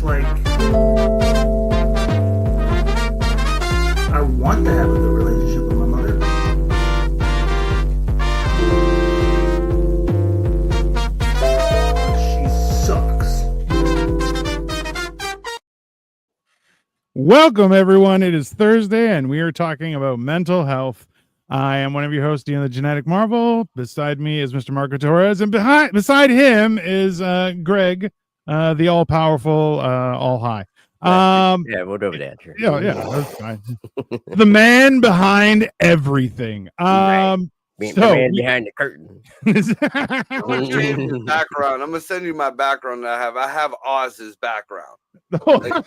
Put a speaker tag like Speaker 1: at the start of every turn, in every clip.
Speaker 1: almost like I want to have a good relationship with my mother. She sucks.
Speaker 2: Welcome, everyone. It is Thursday, and we are talking about mental health. I am one of your hosts, Dean the Genetic Marvel. Beside me is Mr. Marco Torres, and beside him is Greg, the all-powerful, all-high.
Speaker 3: Yeah, we'll do that. Sure.
Speaker 2: Yeah, that's fine. The man behind everything.
Speaker 3: The man behind the curtain.
Speaker 4: I'm gonna change your background. I'm gonna send you my background that I have. I have Oz's background. Like,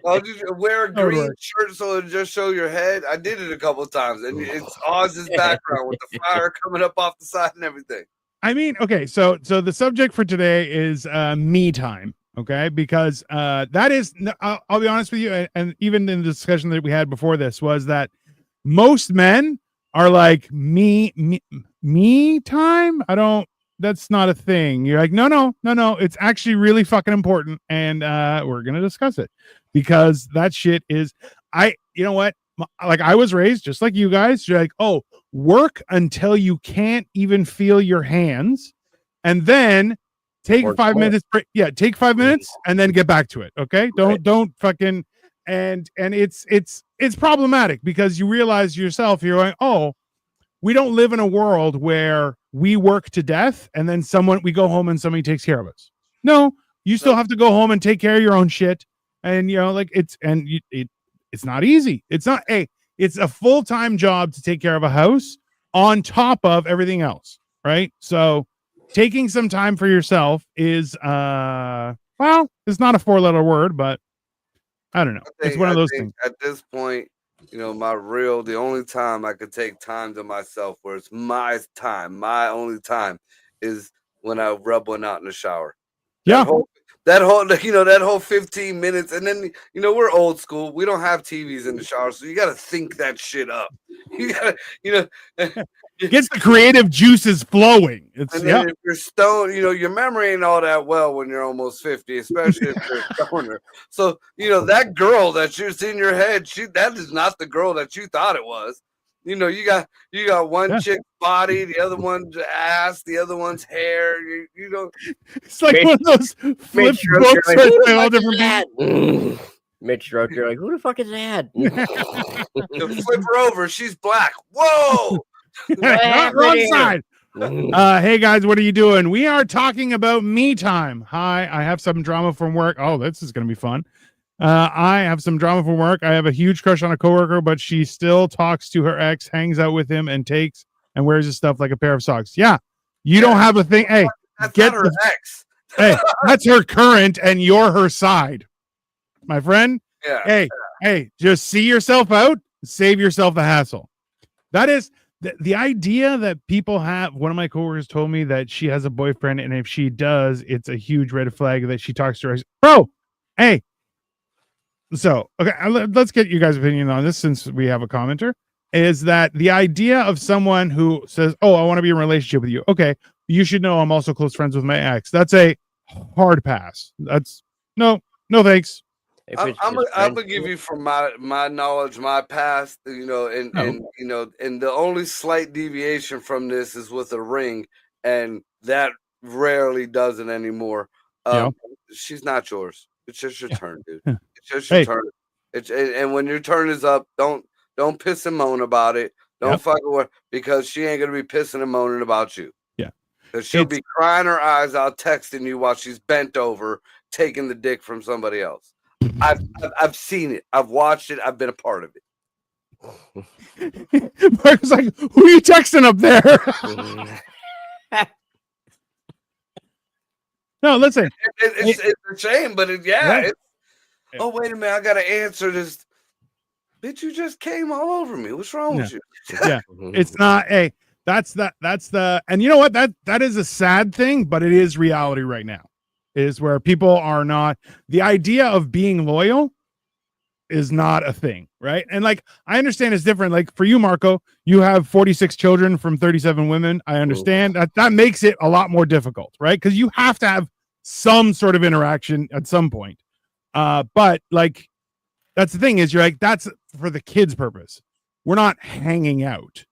Speaker 4: I'll just wear a green shirt so it'll just show your head. I did it a couple of times, and it's Oz's background with the fire coming up off the side and everything.
Speaker 2: I mean, okay, so the subject for today is me time, okay? Because that is, I'll be honest with you, and even in the discussion that we had before this, was that most men are like, me time? That's not a thing. You're like, no, it's actually really fucking important, and we're gonna discuss it, because that shit is, you know what, like, I was raised just like you guys. You're like, oh, work until you can't even feel your hands, and then take 5 minutes break. Yeah, take 5 minutes and then get back to it. Okay, don't fucking, and it's problematic, because you realize yourself, you're like, oh, we don't live in a world where we work to death and then we go home and somebody takes care of us. No, you still have to go home and take care of your own shit. And, you know, like, it's not easy. It's not, it's a full-time job to take care of a house on top of everything else. Right. So taking some time for yourself is, well, it's not a 4-letter word, but I don't know. It's one of those things.
Speaker 4: At this point, you know, the only time I could take time to myself, where it's my time, my only time, is when I rub one out in the shower.
Speaker 2: Yeah.
Speaker 4: That whole 15 minutes. And then, you know, we're old school. We don't have TVs in the shower. So you got to think that shit up. You got to, you know,
Speaker 2: gets the creative juices flowing.
Speaker 4: If you're stoned, you know, your memory ain't all that well when you're almost 50, especially if you're a stoner. So, you know, that girl that's just in your head, that is not the girl that you thought it was. You know, you got one chick's body, the other one's ass, the other one's hair. You know,
Speaker 2: it's like one of those flip books
Speaker 3: like,
Speaker 2: with all different people.
Speaker 3: Mitch Stroke, you're like, who the fuck is that?
Speaker 4: Flip her over, she's black. Whoa.
Speaker 2: Wrong side. Hey guys, what are you doing? We are talking about me time. Hi, I have some drama from work. Oh, this is gonna be fun. I have some drama from work. I have a huge crush on a coworker, but she still talks to her ex, hangs out with him, and takes and wears his stuff like a pair of socks. Yeah, you don't have a thing. Hey,
Speaker 4: that's not her ex.
Speaker 2: Hey, that's her current, and you're her side, my friend.
Speaker 4: Yeah.
Speaker 2: Hey, just see yourself out. Save yourself the hassle. That is the idea that people have. One of my coworkers told me that she has a boyfriend, and if she does, it's a huge red flag that she talks to her ex. Bro, hey. So, okay, let's get you guys' opinion on this, since we have a commenter. Is that the idea of someone who says, oh, I want to be in a relationship with you. Okay, you should know I'm also close friends with my ex. That's a hard pass. That's no thanks.
Speaker 4: I'm gonna give you, from my knowledge, my past, you know, and you know, and the only slight deviation from this is with a ring, and that rarely does it anymore. She's not yours. It's just your turn, dude. It's just your turn. And when your turn is up, don't piss and moan about it. Don't fuck with her, because she ain't gonna be pissing and moaning about you.
Speaker 2: Yeah,
Speaker 4: because she'll be crying her eyes out, texting you while she's bent over, taking the dick from somebody else. I've seen it. I've watched it. I've been a part of
Speaker 2: it. Mark's like, who are you texting up there? No, listen.
Speaker 4: It's a shame, but oh, wait a minute. I got to answer this. Bitch, you just came all over me. What's wrong with you?
Speaker 2: Yeah, it's not. Hey, that's the, and you know what? That is a sad thing, but it is reality right now. Is where people are not, the idea of being loyal is not a thing, right? And like, I understand it's different. Like for you, Marco, you have 46 children from 37 women. I understand that makes it a lot more difficult, right? Because you have to have some sort of interaction at some point. But like, that's the thing is you're like, that's for the kids' purpose. We're not hanging out,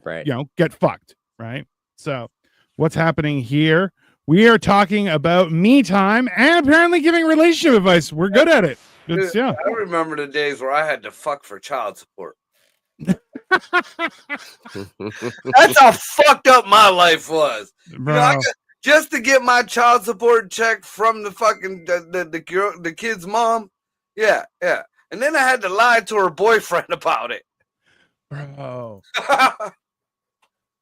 Speaker 3: right?
Speaker 2: Get fucked, right? So what's happening here? We are talking about me time and apparently giving relationship advice. We're good at it. It's,
Speaker 4: I remember the days where I had to fuck for child support. That's how fucked up my life was. Just to get my child support check from the fucking the kid's mom. Yeah. And then I had to lie to her boyfriend about it.
Speaker 2: Bro.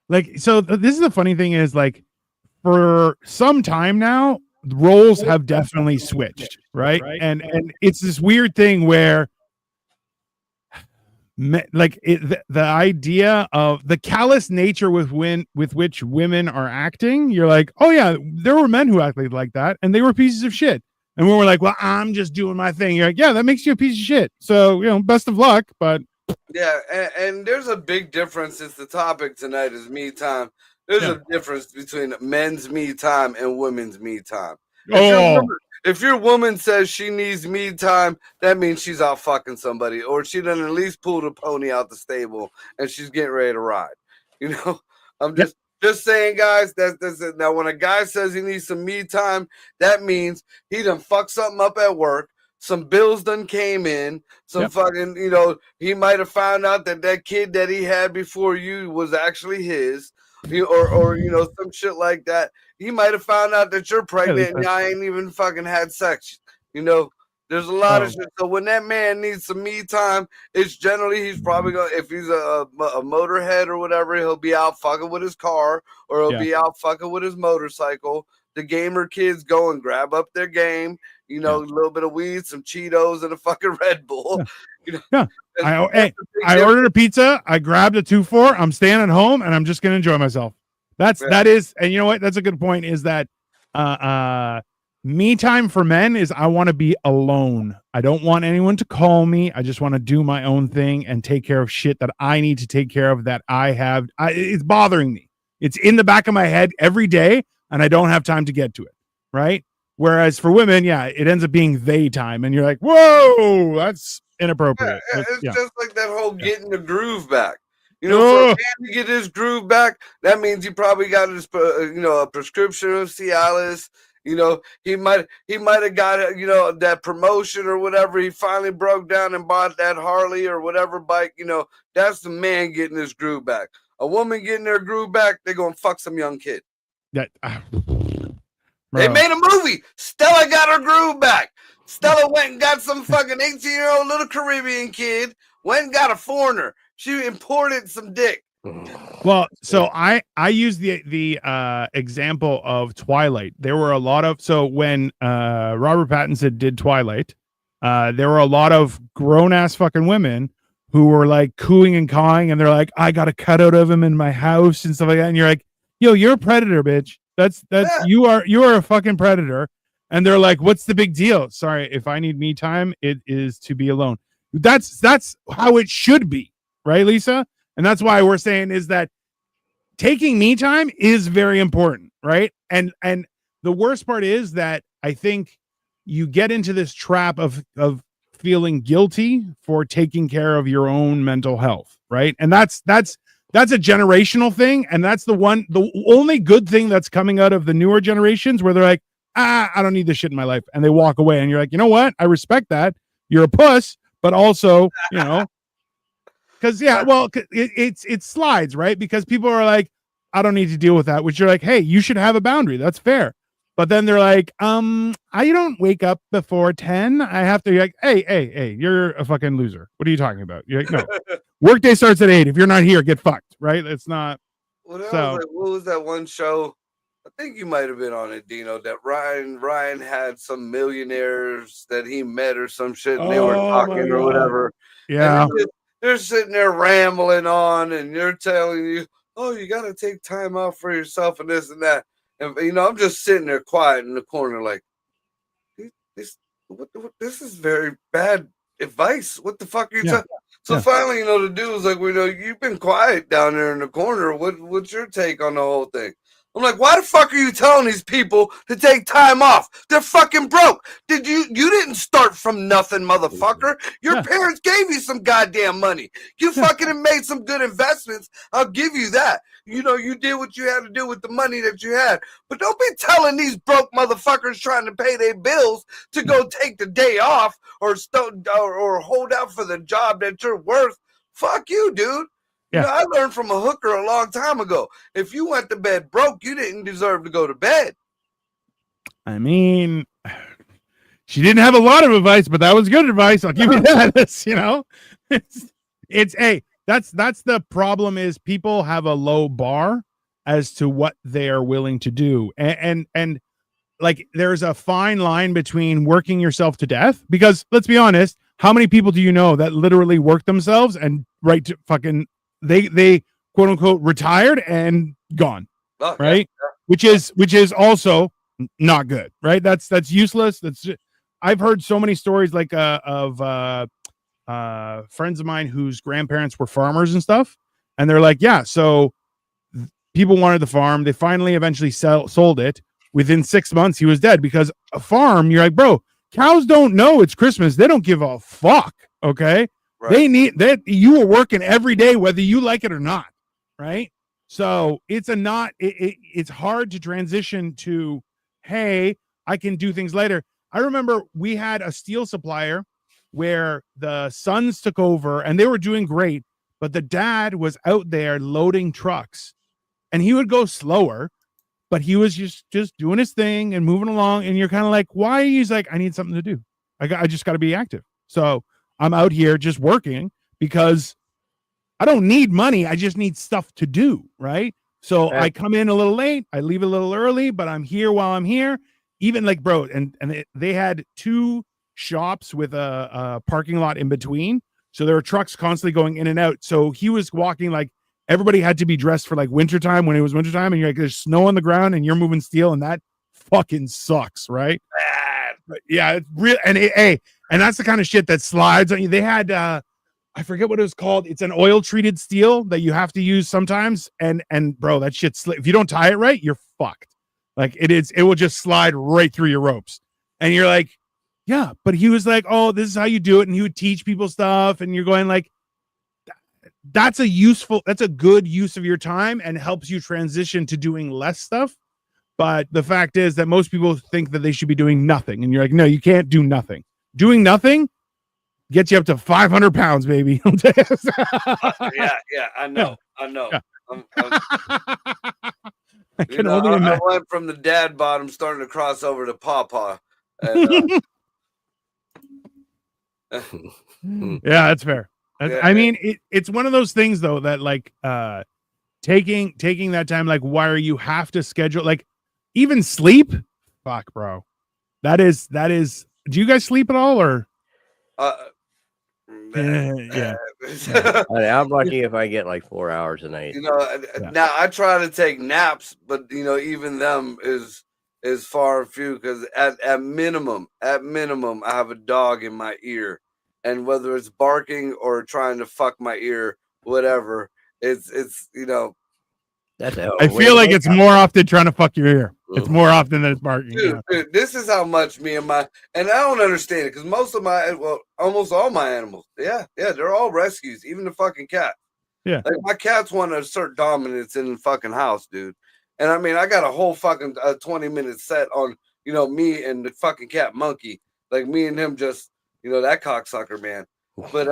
Speaker 2: Like, so this is the funny thing is, like, for some time now, roles have definitely switched, right? And it's this weird thing where, like, the idea of the callous nature with which women are acting, you're like, oh yeah, there were men who acted like that, and they were pieces of shit. And when we're like, well, I'm just doing my thing, you're like, yeah, that makes you a piece of shit. So, best of luck, but.
Speaker 4: Yeah, and there's a big difference. Since the topic tonight is me time, there's a difference between men's me time and women's me time. If your woman says she needs me time, that means she's out fucking somebody, or she done at least pulled a pony out the stable and she's getting ready to ride. I'm just saying, guys. That's it. Now, when a guy says he needs some me time, that means he done fucked something up at work. Some bills done came in. Some fucking, he might have found out that kid that he had before you was actually his, or some shit like that. He might have found out that you're pregnant and I ain't even fucking had sex. There's a lot of shit. So when that man needs some me time, it's generally he's probably gonna, if he's a motorhead or whatever, he'll be out fucking with his car, or he'll be out fucking with his motorcycle. The gamer kids go and grab up their game. A little bit of weed, some Cheetos, and a fucking Red Bull.
Speaker 2: I ordered a pizza. I grabbed a 2-4. I'm staying at home, and I'm just gonna enjoy myself. That is, and you know what? That's a good point. Is that me time for men is I want to be alone. I don't want anyone to call me. I just want to do my own thing and take care of shit that I need to take care of. That it's bothering me. It's in the back of my head every day, and I don't have time to get to it. Right. Whereas for women, it ends up being they time, and you're like, whoa, that's inappropriate.
Speaker 4: It's just like that whole getting the groove back. For a man to get his groove back, that means he probably got his, a prescription of Cialis. He might have got that promotion or whatever. He finally broke down and bought that Harley or whatever bike. That's the man getting his groove back. A woman getting their groove back, they're gonna fuck some young kid. They made a movie. Stella got her groove back. Stella went and got some fucking 18-year-old little Caribbean kid. Went and got a foreigner. She imported some dick.
Speaker 2: Well, so I use the example of Twilight. There were a lot of when Robert Pattinson did Twilight, there were a lot of grown ass fucking women who were like cooing and cawing, and they're like, I got a cutout of him in my house and stuff like that. And you're like, yo, you're a predator, bitch. That's you are a fucking predator. And they're like, what's the big deal? Sorry, if I need me time, it is to be alone. That's how it should be, right, Lisa? And that's why we're saying is that taking me time is very important, right? And the worst part is that I think you get into this trap of feeling guilty for taking care of your own mental health, right? And that's a generational thing, and that's the only good thing that's coming out of the newer generations, where they're like, I don't need this shit in my life, and they walk away. And you're like, you know what? I respect that. You're a puss, but also, because it slides, right? Because people are like, I don't need to deal with that. Which you're like, hey, you should have a boundary. That's fair. But then they're like, I don't wake up before 10. I have to. You're like, hey, you're a fucking loser. What are you talking about? You're like, no, workday starts at 8. If you're not here, get fucked. Right? It's not.
Speaker 4: What was that one show? I think you might have been on it, Dino, that Ryan had some millionaires that he met or some shit, and they were talking or whatever.
Speaker 2: Yeah.
Speaker 4: They're sitting there rambling on, and they're telling you, oh, you got to take time out for yourself and this and that. And, I'm just sitting there quiet in the corner like, this is very bad advice. What the fuck are you talking? So finally, the dude was like, you've been quiet down there in the corner. What's your take on the whole thing? I'm like, why the fuck are you telling these people to take time off? They're fucking broke. You didn't start from nothing, motherfucker. Your parents gave you some goddamn money. You fucking have made some good investments. I'll give you that. You know, you did what you had to do with the money that you had. But don't be telling these broke motherfuckers trying to pay their bills to go take the day off or hold out for the job that you're worth. Fuck you, dude.
Speaker 2: Yeah.
Speaker 4: You know, I learned from a hooker a long time ago. If you went to bed broke, you didn't deserve to go to bed.
Speaker 2: I mean, she didn't have a lot of advice, but that was good advice. I'll give you that. It's, you know, that's the problem is people have a low bar as to what they are willing to do. And like, there's a fine line between working yourself to death, because let's be honest, how many people do you know that literally work themselves and right to fucking, they quote unquote retired and gone, right? Yeah. Which is also not good, right? That's useless. I've heard so many stories like of friends of mine whose grandparents were farmers and stuff, and they're like, yeah, so people wanted the farm. They finally eventually sold it. Within 6 months, he was dead, because a farm, you're like, bro, cows don't know it's Christmas. They don't give a fuck. Okay. Right. They need that. You are working every day, whether you like it or not. Right. So it's it's hard to transition to, hey, I can do things later. I remember we had a steel supplier where the sons took over and they were doing great, but the dad was out there loading trucks and he would go slower, but he was just doing his thing and moving along. And you're kind of like, why? He's like, I need something to do. I just got to be active. So I'm out here just working because I don't need money. I just need stuff to do. Right. So I come in a little late, I leave a little early, but I'm here while I'm here. Even like, bro, and they had 2 shops with a parking lot in between. So there were trucks constantly going in and out. So he was walking, like, everybody had to be dressed for like wintertime when it was wintertime. And you're like, there's snow on the ground and you're moving steel, and that fucking sucks. Right. But yeah, it's real. And and that's the kind of shit that slides on you. They had, I forget what it was called. It's an oil treated steel that you have to use sometimes. And bro, that shit, if you don't tie it right, you're fucked. Like it will just slide right through your ropes. And you're like, yeah, but he was like, oh, this is how you do it. And he would teach people stuff. And you're going like, that's a good use of your time and helps you transition to doing less stuff. But the fact is that most people think that they should be doing nothing. And you're like, no, you can't do nothing. Doing nothing gets you up to 500 pounds, baby.
Speaker 4: Yeah, I know. Yeah. I went from the dad bottom starting to cross over to pawpaw. And,
Speaker 2: yeah, that's fair. I mean, it's one of those things though that like taking that time, like, why are you have to schedule, like, even sleep? Fuck, bro. That is. Do you guys sleep at all, or?
Speaker 3: Yeah. I'm lucky if I get like 4 hours a night.
Speaker 4: You know, now I try to take naps, but you know, even them is far and few, because at minimum, I have a dog in my ear, and whether it's barking or trying to fuck my ear, whatever, it's you know.
Speaker 2: I feel like it's more often trying to fuck your ear. It's more often than it's barking.
Speaker 4: Dude, this is how much and I don't understand it, because almost all my animals, they're all rescues, even the fucking cat.
Speaker 2: Yeah,
Speaker 4: like my cats want to assert dominance in the fucking house, dude. And I mean, I got a whole fucking 20-minute set on, you know, me and the fucking cat Monkey, like me and him, just, you know, that cocksucker, man. But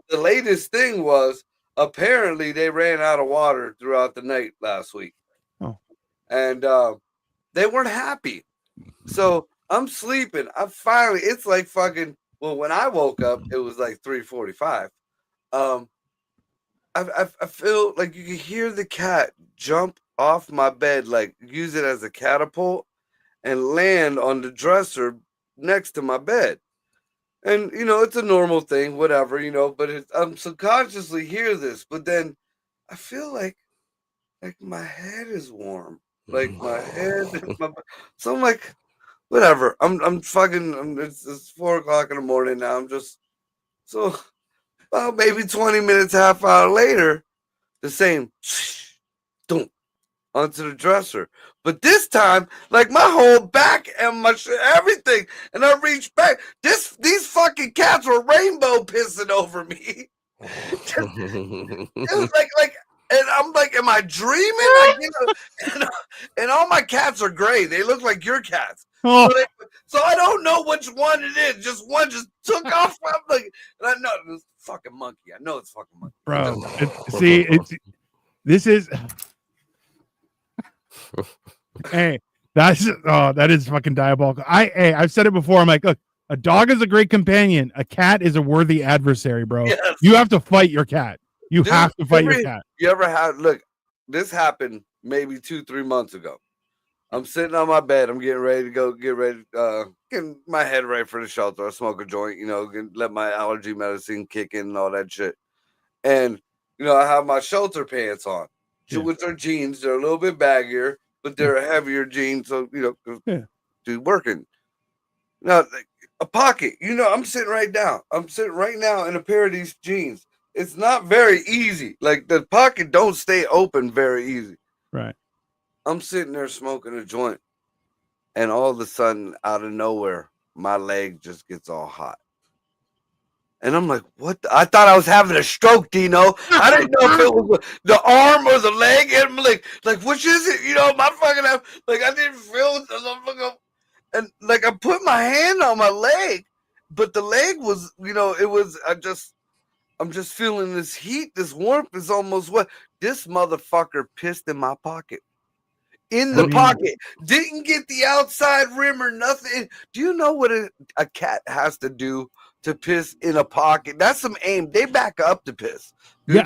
Speaker 4: the latest thing was, apparently they ran out of water throughout the night last week.
Speaker 2: Oh.
Speaker 4: And they weren't happy. So I'm sleeping. It's like fucking, well, when I woke up, it was like 3:45. I feel like you can hear the cat jump off my bed, like use it as a catapult and land on the dresser next to my bed. And, you know, it's a normal thing, whatever, you know, but I'm subconsciously hear this, but then I feel like my head is warm, like my head, so I'm like, whatever. It's 4 o'clock in the morning now. I'm just, so, well, maybe 20 minutes, half hour later, the same, don't. onto the dresser. But this time, like my whole back and my everything, and I reached back. These fucking cats were rainbow pissing over me. It was like, and I'm like, am I dreaming? Like, and all my cats are gray. They look like your cats.
Speaker 2: Oh.
Speaker 4: So I don't know which one it is. Just one just took off. I'm like, and I know it's fucking monkey. I know it's fucking monkey,
Speaker 2: bro. This is. Hey, that is fucking diabolical. I've said it before. I'm like, look, a dog is a great companion. A cat is a worthy adversary, bro.
Speaker 4: Yes.
Speaker 2: You have to fight your cat. You have to fight your cat.
Speaker 4: You ever had? Look, this happened maybe 2-3 months ago. I'm sitting on my bed. I'm getting ready to go. Getting my head ready for the shelter. I smoke a joint. Let my allergy medicine kick in and all that shit. And I have my shelter pants on, which are jeans. They're a little bit baggier, but they're a heavier jeans. So do working. Now a pocket. I'm sitting right now. I'm sitting right now in a pair of these jeans. It's not very easy. Like the pocket don't stay open very easy.
Speaker 2: Right.
Speaker 4: I'm sitting there smoking a joint, and all of a sudden, out of nowhere, my leg just gets all hot. And I'm like, what? I thought I was having a stroke, Dino. I didn't know if it was the arm or the leg. And I'm like, which is it? My fucking, I didn't feel it. And I put my hand on my leg, but the leg was, it was, I'm just feeling this heat, this warmth is almost wet. This motherfucker pissed in my pocket. In the pocket. Didn't get the outside rim or nothing. Do you know what a cat has to do to piss in a pocket? That's some aim. They back up to piss.
Speaker 2: Yeah.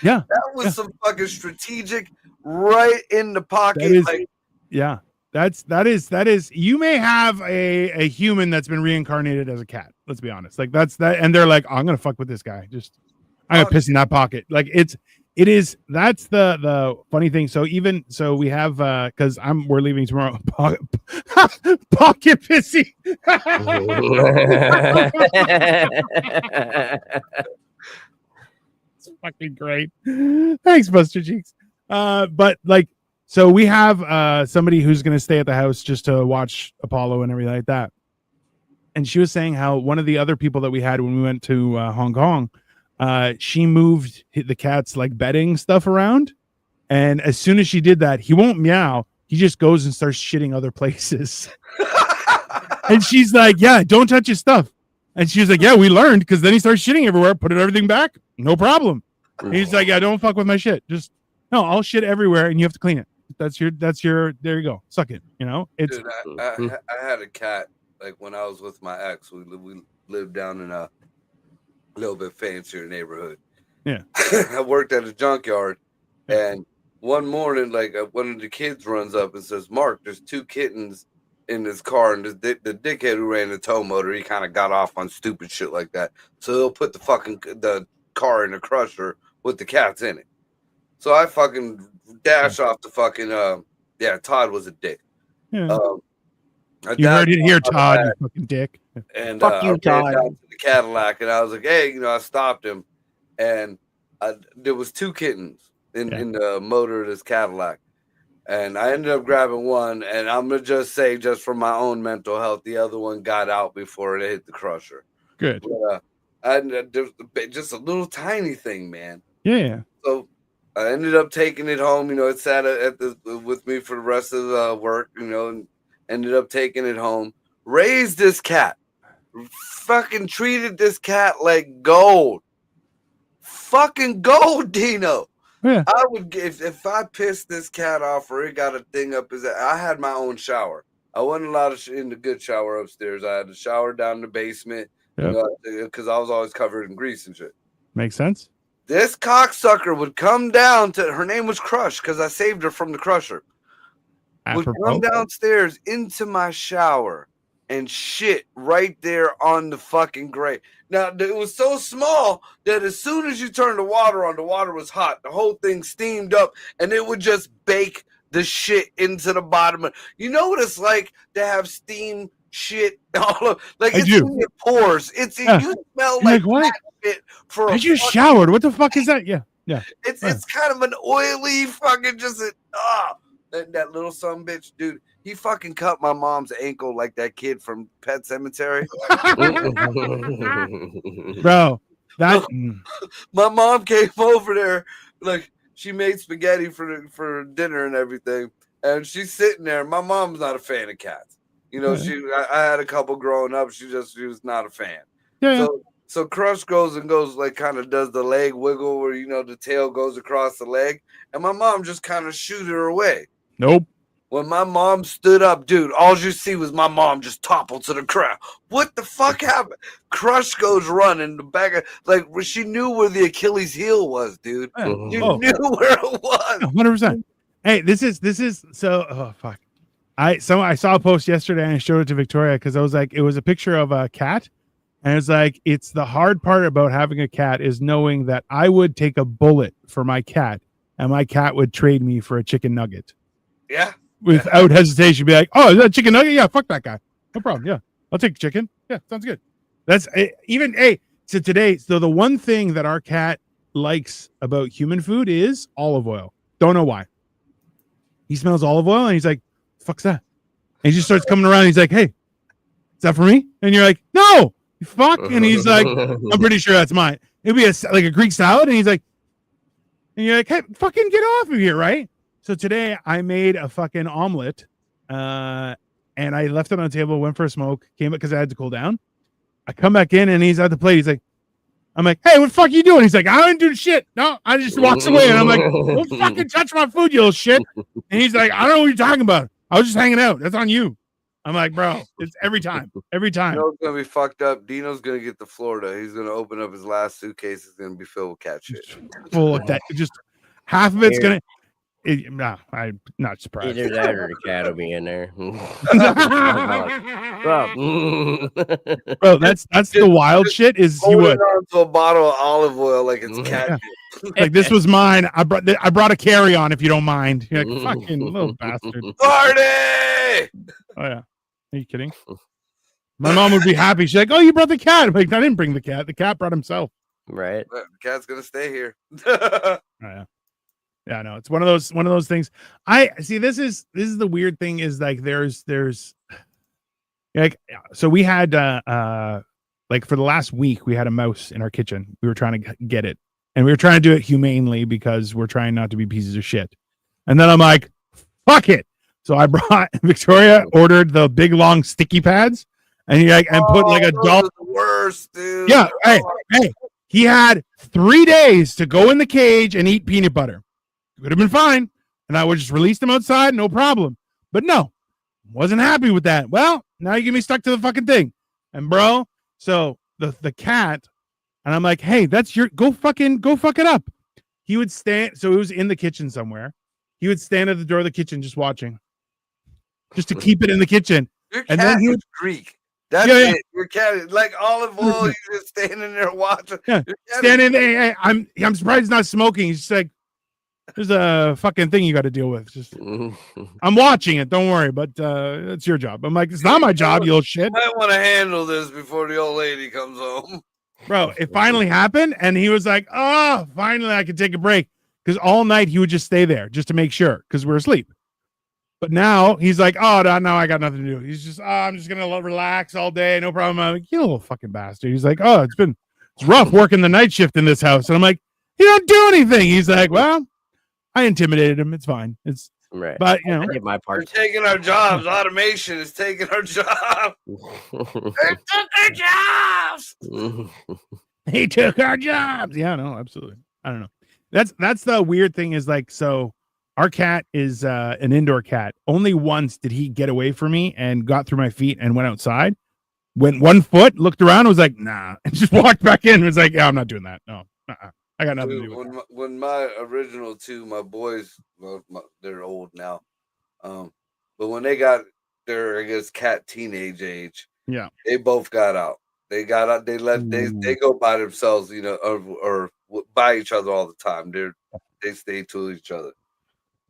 Speaker 4: That was some fucking strategic right in the pocket.
Speaker 2: That is you may have a human that's been reincarnated as a cat. Let's be honest. That's that, and they're like, oh, I'm gonna fuck with this guy. I'm gonna piss in that pocket. That's the funny thing. So we have because we're leaving tomorrow. Pocket pissy. It's fucking great. Thanks, Buster Cheeks. So we have somebody who's going to stay at the house just to watch Apollo and everything like that. And she was saying how one of the other people that we had when we went to Hong Kong, she moved the cat's bedding stuff around. And as soon as she did that, he won't meow. He just goes and starts shitting other places. And she's like, yeah, don't touch his stuff. And she was like, yeah, we learned, because then he starts shitting everywhere. Put everything back. No problem. And he's like, yeah, don't fuck with my shit. No, I'll shit everywhere and you have to clean it. That's your, there you go. Suck it. It's.
Speaker 4: Dude, I had a cat, when I was with my ex, we lived down in a little bit fancier neighborhood.
Speaker 2: Yeah.
Speaker 4: I worked at a junkyard, and one morning, one of the kids runs up and says, Mark, there's 2 kittens in this car, and the dickhead who ran the tow motor, he kind of got off on stupid shit like that. So he'll put the car in the crusher with the cats in it. So I fucking dash off the fucking Todd was a dick.
Speaker 2: Yeah. You heard it here, Todd, you fucking dick.
Speaker 4: And
Speaker 3: fuck you, Todd.
Speaker 4: Down to the Cadillac, and I was like, hey, I stopped him, and there was 2 kittens in the motor of this Cadillac, and I ended up grabbing one, and I'm gonna just say, just for my own mental health, the other one got out before it hit the crusher.
Speaker 2: Good.
Speaker 4: But, just a little tiny thing, man.
Speaker 2: Yeah.
Speaker 4: So I ended up taking it home. It sat with me for the rest of the work. And ended up taking it home. Raised this cat. Fucking treated this cat like gold. Fucking gold, Dino.
Speaker 2: Yeah.
Speaker 4: I would if I pissed this cat off or it got a thing up his. I had my own shower. I wasn't allowed in the good shower upstairs. I had to shower down in the basement. Because I was always covered in grease and shit.
Speaker 2: Makes sense.
Speaker 4: This cocksucker would come down to, her name was Crush, because I saved her from the crusher. Would come downstairs into my shower and shit right there on the fucking grate. Now, it was so small that as soon as you turned the water on, the water was hot. The whole thing steamed up, and it would just bake the shit into the bottom. You know what it's like to have steam shit all of, it's in your pores. You smell like
Speaker 2: what?
Speaker 4: Shit for
Speaker 2: I just showered. What the fuck is that? Yeah. Yeah.
Speaker 4: It's kind of an oily fucking that little son bitch, dude. He fucking cut my mom's ankle like that kid from Pet Cemetery.
Speaker 2: Bro, that
Speaker 4: My mom came over there, like she made spaghetti for dinner and everything, and she's sitting there. My mom's not a fan of cats. You know, I had a couple growing up. She was not a fan.
Speaker 2: yeah.
Speaker 4: So Crush goes like kind of does the leg wiggle where the tail goes across the leg, and my mom just kind of shooed her away.
Speaker 2: Nope.
Speaker 4: When my mom stood up, dude, all you see was my mom just topple to the ground. What the fuck happened? Crush goes running the back of, like she knew where the Achilles heel was, dude. You knew where it was.
Speaker 2: 100%. Hey, this is so. Oh fuck. I saw a post yesterday and I showed it to Victoria because I was like, it was a picture of a cat, and it's like, it's the hard part about having a cat is knowing that I would take a bullet for my cat, and my cat would trade me for a chicken nugget.
Speaker 4: Yeah.
Speaker 2: Without hesitation, be like, oh, is that chicken nugget? Yeah, fuck that guy. No problem. Yeah, I'll take chicken. Yeah, sounds good. That's even so today. So the one thing that our cat likes about human food is olive oil. Don't know why. He smells olive oil and he's like, fuck's that? And he just starts coming around. He's like, hey, is that for me? And you're like, no, you fuck. And he's like, I'm pretty sure that's mine. It'd be like a Greek salad. And he's like, and you're like, hey, fucking get off of here, right? So today I made a fucking omelet, and I left it on the table, went for a smoke, came up because I had to cool down. I come back in and he's at the plate. He's like, I'm like, hey, what the fuck are you doing? He's like, I didn't do shit. No, I just walks away. And I'm like, don't fucking touch my food, you little shit. And he's like, I don't know what you're talking about. I was just hanging out. That's on you. I'm like, bro, it's every time. Every time.
Speaker 4: Dino's gonna be fucked up. Dino's gonna get to Florida. He's gonna open up his last suitcase. It's gonna be filled with cat shit.
Speaker 2: Full of that. Just half of it's gonna. No, I'm not surprised.
Speaker 3: Either that or the cat will be in there.
Speaker 2: Bro, that's the wild shit. Is he would
Speaker 4: onto a bottle of olive oil like it's cat shit.
Speaker 2: like this was mine. I brought a carry on if you don't mind. You're like, fucking little bastard.
Speaker 4: Party!
Speaker 2: Oh yeah, are you kidding? My mom would be happy. She's like, oh, you brought the cat. I'm like, I didn't bring the cat. The cat brought himself.
Speaker 3: Right.
Speaker 4: The cat's gonna stay here.
Speaker 2: Oh, yeah. Yeah, no, it's one of those things. I see. This is the weird thing is like there's like, so we had like for the last week we had a mouse in our kitchen. We were trying to get it, and we were trying to do it humanely because we're trying not to be pieces of shit. And then I'm like, fuck it. So I brought Victoria ordered the big long sticky pads, and put like a doll.
Speaker 4: The worst, dude.
Speaker 2: Yeah, hey, he had 3 days to go in the cage and eat peanut butter. Could have been fine, and I would just release them outside, no problem. But no, wasn't happy with that. Well, now you get me stuck to the fucking thing, and bro. So the cat, and I'm like, hey, that's your go fuck it up. He would stand. So it was in the kitchen somewhere. He would stand at the door of the kitchen, just watching, just to keep it in the kitchen.
Speaker 4: Your
Speaker 2: and
Speaker 4: cat
Speaker 2: then he would
Speaker 4: Greek. That's it. Your cat is like olive oil. He's just standing there watching.
Speaker 2: Yeah, standing there. I'm surprised he's not smoking. He's just like, there's a fucking thing you got to deal with. Just, I'm watching it. Don't worry, but it's your job. I'm like, it's not my job, you little shit.
Speaker 4: You might want to handle this before the old lady comes home.
Speaker 2: Bro, it finally happened, and he was like, oh, finally I could take a break. Because all night he would just stay there just to make sure, because we're asleep. But now he's like, oh, no, I got nothing to do. He's just, I'm just going to relax all day. No problem. I'm like, you little fucking bastard. He's like, oh, it's rough working the night shift in this house. And I'm like, you don't do anything. He's like, well, I intimidated him. It's fine. It's
Speaker 3: right.
Speaker 2: But you know,
Speaker 3: I did my part.
Speaker 4: They're taking our jobs. Automation is taking our jobs. They took our jobs.
Speaker 2: He took our jobs. Yeah, no, absolutely. I don't know. That's the weird thing is like, so our cat is an indoor cat. Only once did he get away from me and got through my feet and went outside. Went 1 foot, looked around, was like, nah, and just walked back in. Was like, yeah, I'm not doing that. No, I got nothing to do with it.
Speaker 4: When my original two, my boys, they're old now. But when they got their, I guess, cat teenage age,
Speaker 2: yeah,
Speaker 4: they both got out. They got out. They left. They go by themselves, you know, or by each other all the time. They stay to each other.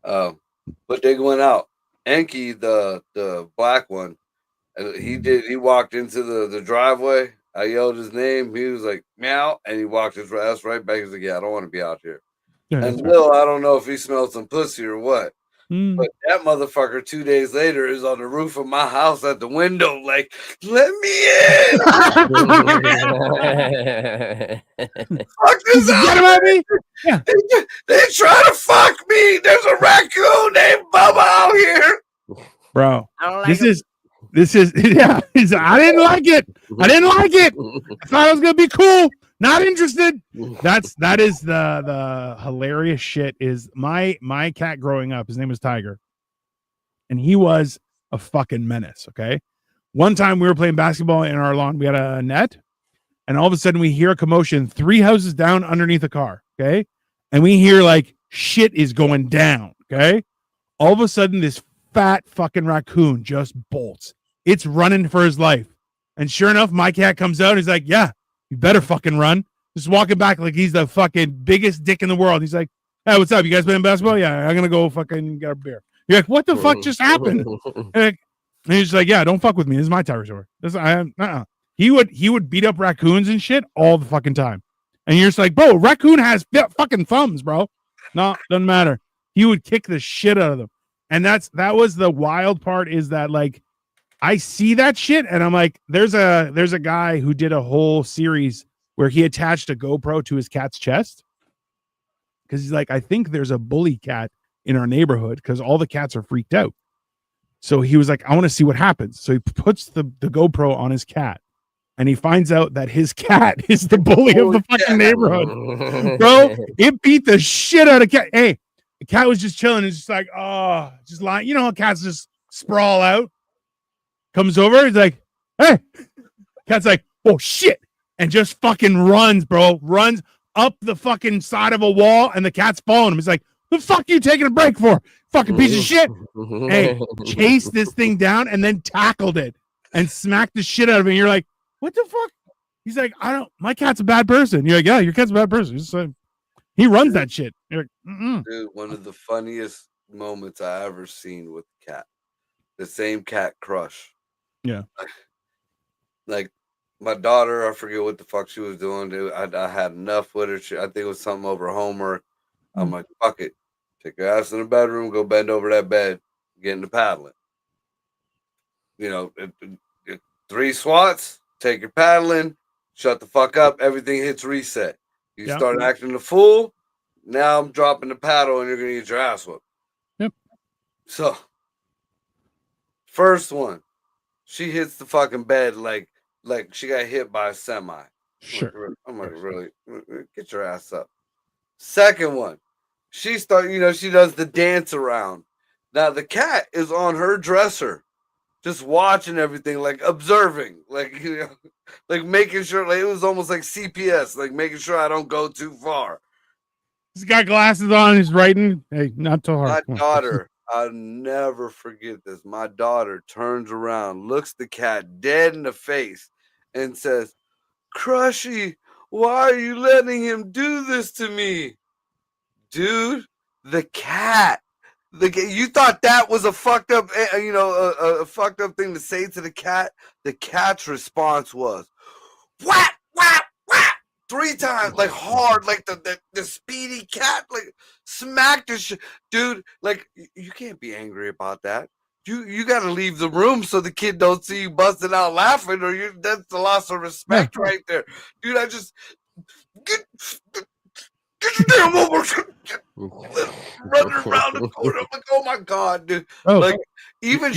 Speaker 4: But they went out. Enki, the black one, he walked into the driveway. I yelled his name. He was like, meow, and he walked his ass right back. He's like, yeah, I don't want to be out here.
Speaker 2: Yeah,
Speaker 4: And
Speaker 2: that's right.
Speaker 4: Lil, I don't know if he smelled some pussy or what.
Speaker 2: Mm.
Speaker 4: But that motherfucker 2 days later is on the roof of my house at the window, like, let me in. Fuck this
Speaker 2: Get him
Speaker 4: out.
Speaker 2: at me. Yeah.
Speaker 4: They try to fuck me. There's a raccoon named Bubba out here.
Speaker 2: Bro,
Speaker 3: I don't like
Speaker 2: this
Speaker 3: him.
Speaker 2: is yeah. I didn't like it. I didn't like it. I thought it was gonna be cool. Not interested. That is the hilarious shit. Is my cat growing up? His name was Tiger, and he was a fucking menace. Okay, one time we were playing basketball in our lawn. We had a net, and all of a sudden we hear a commotion 3 houses down underneath a car. Okay, and we hear like shit is going down. Okay, all of a sudden this fat fucking raccoon just bolts. It's running for his life, and sure enough, my cat comes out. And he's like, "Yeah, you better fucking run." Just walking back like he's the fucking biggest dick in the world. He's like, "Hey, what's up? You guys playing basketball? Yeah, I'm gonna go fucking get a beer." You're like, "What the fuck just happened?" And he's like, "Yeah, don't fuck with me. This is my territory." He would beat up raccoons and shit all the fucking time. And you're just like, "Bro, raccoon has fucking thumbs, bro." No, doesn't matter. He would kick the shit out of them. And that was the wild part, is that like I see that shit and I'm like, there's a guy who did a whole series where he attached a GoPro to his cat's chest. Cause he's like, I think there's a bully cat in our neighborhood because all the cats are freaked out. So he was like, I want to see what happens. So he puts the GoPro on his cat and he finds out that his cat is the bully of the fucking neighborhood. Bro, it beat the shit out of cat. Hey, the cat was just chilling. It's just like, oh, just lying. You know how cats just sprawl out? Comes over. He's like, hey. Cat's like, oh, shit. And just fucking runs, bro. Runs up the fucking side of a wall and the cat's following him. He's like, the fuck are you taking a break for? Fucking piece of shit. Hey, chased this thing down and then tackled it and smacked the shit out of it. And you're like, what the fuck? He's like, my cat's a bad person. You're like, yeah, your cat's a bad person. He's like, he runs that shit. You're like, mm-mm.
Speaker 4: Dude, one of the funniest moments I ever seen with the cat. The same cat Crush.
Speaker 2: Yeah.
Speaker 4: Like my daughter, I forget what the fuck she was doing, dude. I had enough with her. I think it was something over homework. I'm like, fuck it. Take your ass in the bedroom, go bend over that bed, get into paddling. You know, 3 swats, take your paddling, shut the fuck up, everything hits reset. You start acting the fool, now I'm dropping the paddle and you're gonna get your ass whooped.
Speaker 2: Yep.
Speaker 4: So, first one, she hits the fucking bed like she got hit by a semi.
Speaker 2: Sure.
Speaker 4: I'm like, really? Get your ass up. Second one, she does the dance around. Now the cat is on her dresser, just watching everything, like observing, like, you know, like making sure, like it was almost like CPS, like making sure I don't go too far.
Speaker 2: He's got glasses on. He's writing. Hey, not too hard.
Speaker 4: My daughter, I'll never forget this. My daughter turns around, looks the cat dead in the face, and says, "Crushy, why are you letting him do this to me?" Dude, the cat. You thought that was a fucked up, a fucked up thing to say to the cat? The cat's response was, whap, whap, whap, 3 times, like hard, like the speedy cat, like smacked the shit. Dude, like, you can't be angry about that. You got to leave the room so the kid don't see you busting out laughing, or that's the loss of respect right there. Dude, I just, get your damn over. Running around the corner. I'm like, oh my God, dude.
Speaker 2: Oh,
Speaker 4: like, even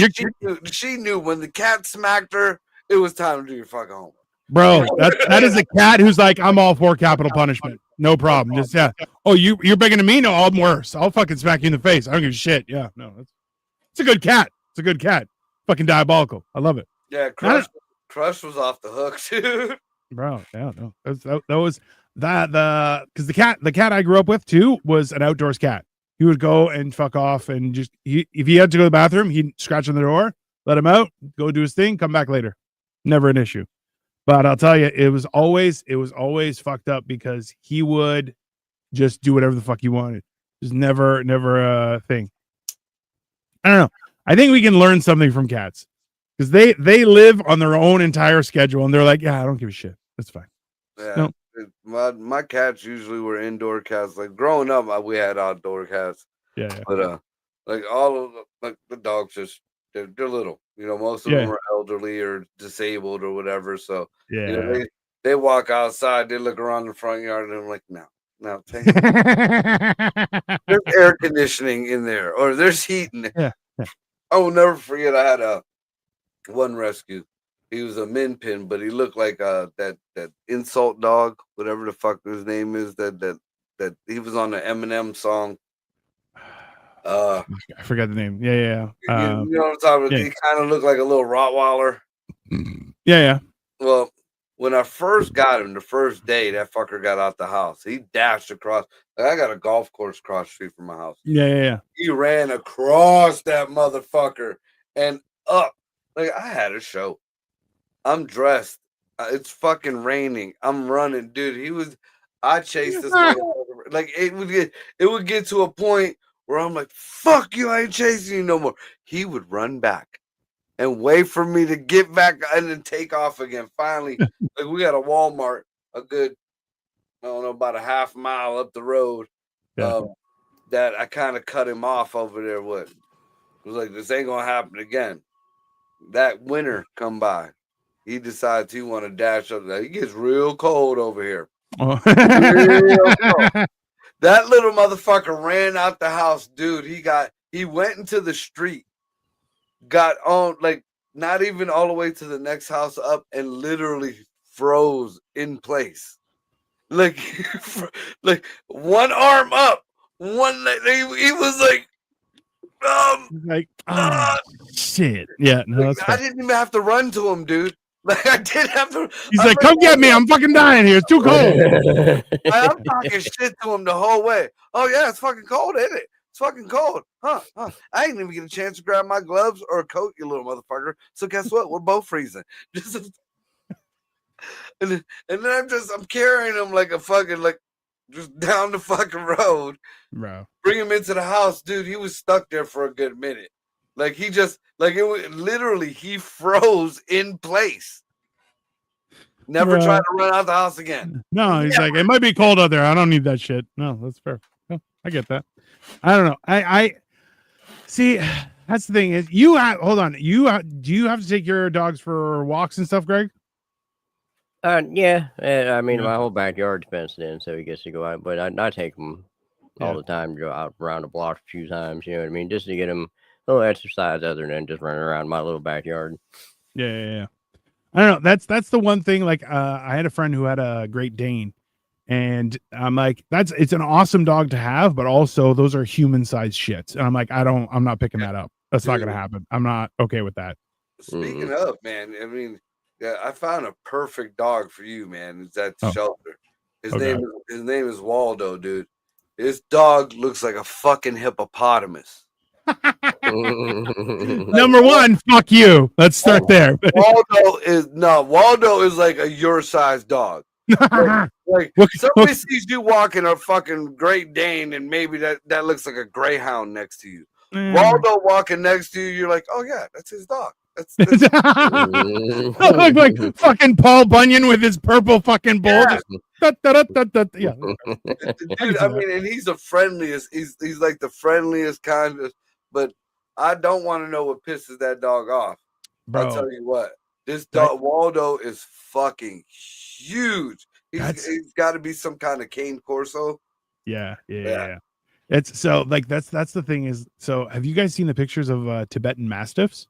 Speaker 4: she knew when the cat smacked her, it was time to do your fucking homework.
Speaker 2: bro, that is a cat who's like, I'm all for capital punishment. No problem. Just, yeah. Oh, you're begging to me? No, I'm worse. I'll fucking smack you in the face. I don't give a shit. Yeah, no. It's a good cat. It's a good cat. Fucking diabolical. I love it.
Speaker 4: Yeah, Crush was off the hook, dude.
Speaker 2: Bro, yeah, no. That was because the cat I grew up with too was an outdoors cat. He would go and fuck off and just if he had to go to the bathroom, he'd scratch on the door, let him out, go do his thing, come back later. Never an issue. But I'll tell you, it was always fucked up because he would just do whatever the fuck he wanted. Just never a thing. I don't know. I think we can learn something from cats because they live on their own entire schedule and they're like, yeah, I don't give a shit. That's fine.
Speaker 4: Yeah.
Speaker 2: No,
Speaker 4: My cats usually were indoor cats. Like growing up, we had outdoor cats.
Speaker 2: Yeah.
Speaker 4: But like all of the dogs they're little. You know, most of them are elderly or disabled or whatever. So you know, they walk outside, they look around the front yard, and I'm like, no, there's air conditioning in there, or there's heat in there.
Speaker 2: Yeah.
Speaker 4: I will never forget. I had one rescue. He was a min pin, but he looked like that insult dog, whatever the fuck his name is. That he was on the Eminem song.
Speaker 2: I forgot the name. Yeah.
Speaker 4: You know what I'm talking about? He kind of looked like a little Rottweiler.
Speaker 2: Yeah.
Speaker 4: Well, when I first got him, the first day, that fucker got out the house. He dashed across. Like, I got a golf course across the street from my house.
Speaker 2: Yeah.
Speaker 4: He ran across that motherfucker and up. Like, I had a show. I'm dressed. It's fucking raining. I'm running, dude. I chased this motherfucker. Like, it would get to a point where I'm like, fuck you, I ain't chasing you no more. He would run back and wait for me to get back and then take off again. Finally, like, we got a Walmart, a good, I don't know, about a half mile up the road. That I kind of cut him off over there with. It was like, this ain't gonna happen again. That winter come by. He decides he want to dash up there. He gets real cold over here. Real cold. That little motherfucker ran out the house, dude. He went into the street, got on, like, not even all the way to the next house up, and literally froze in place. Like, like one arm up, one leg. He was like,
Speaker 2: shit. Yeah, no,
Speaker 4: like, I didn't even have to run to him, dude. Like, I didn't have to.
Speaker 2: He's like, come get me. I'm fucking dying here. It's too cold.
Speaker 4: I'm talking shit to him the whole way. Oh, yeah, it's fucking cold, isn't it? It's fucking cold. Huh. I didn't even get a chance to grab my gloves or a coat, you little motherfucker. So guess what? We're both freezing. And then I'm carrying him like a fucking, like, just down the fucking road.
Speaker 2: Bro.
Speaker 4: Bring him into the house. Dude, he was stuck there for a good minute. Like, he just, like, it was literally, he froze in place. Never tried to run out the house again.
Speaker 2: No, he's like, it might be cold out there. I don't need that shit. No, that's fair. No, I get that. I don't know. I see. That's the thing is, hold on. Do you have to take your dogs for walks and stuff, Greg?
Speaker 3: Yeah. I mean, my whole backyard's fenced in, so he gets to go out. But I take him all the time, go out around the block a few times. You know what I mean? Just to get him a little exercise other than just running around my little backyard.
Speaker 2: Yeah. I don't know. That's the one thing. Like, I had a friend who had a Great Dane, and I'm like, it's an awesome dog to have, but also those are human-sized shits. And I'm like, I'm not picking that up. That's not gonna happen. I'm not okay with that.
Speaker 4: Speaking of, man, I mean, yeah, I found a perfect dog for you, man. It's at the shelter. His name is Waldo, dude. This dog looks like a fucking hippopotamus.
Speaker 2: Number one, fuck you. Let's start there.
Speaker 4: Waldo is like a your size dog. Like somebody sees you walking a fucking Great Dane, and maybe that looks like a greyhound next to you. Waldo walking next to you, you're like, oh yeah, that's his dog. That's
Speaker 2: I look like fucking Paul Bunyan with his purple fucking bull. Yeah.
Speaker 4: Dude, I mean, and he's the friendliest. He's like the friendliest kind of. But I don't want to know what pisses that dog off. Bro. I'll tell you what. This dog Waldo is fucking huge. He's got to be some kind of cane corso.
Speaker 2: Yeah. It's so like that's the thing is. So have you guys seen the pictures of Tibetan Mastiffs?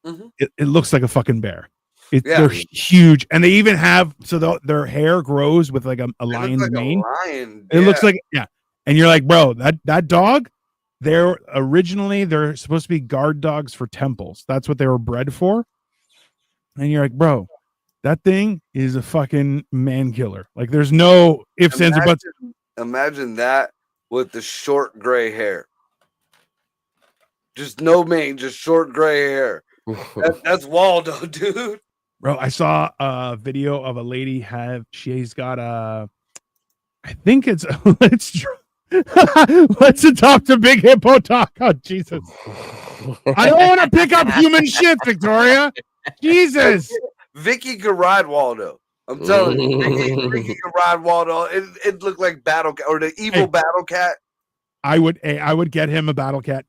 Speaker 2: Mm-hmm. It looks like a fucking bear. They're huge, and they even have their hair grows with like a lion's mane. It looks like and you're like, bro, that dog. They're supposed to be guard dogs for temples. That's what they were bred for. And you're like, bro, that thing is a fucking man killer. Like, there's no ifs, ands, or buts.
Speaker 4: Imagine that with the short gray hair. Just no mane, just short gray hair. That's Waldo, dude.
Speaker 2: Bro, I saw a video of a lady she's got I think it's let's adopt a big hippo talk. Oh, Jesus. I don't want to pick up human shit, Victoria. Jesus.
Speaker 4: Vicky could ride Waldo. I'm telling you, Ricky can ride Waldo. It looked like Battle Cat or the evil Battle Cat.
Speaker 2: I would get him a Battle Cat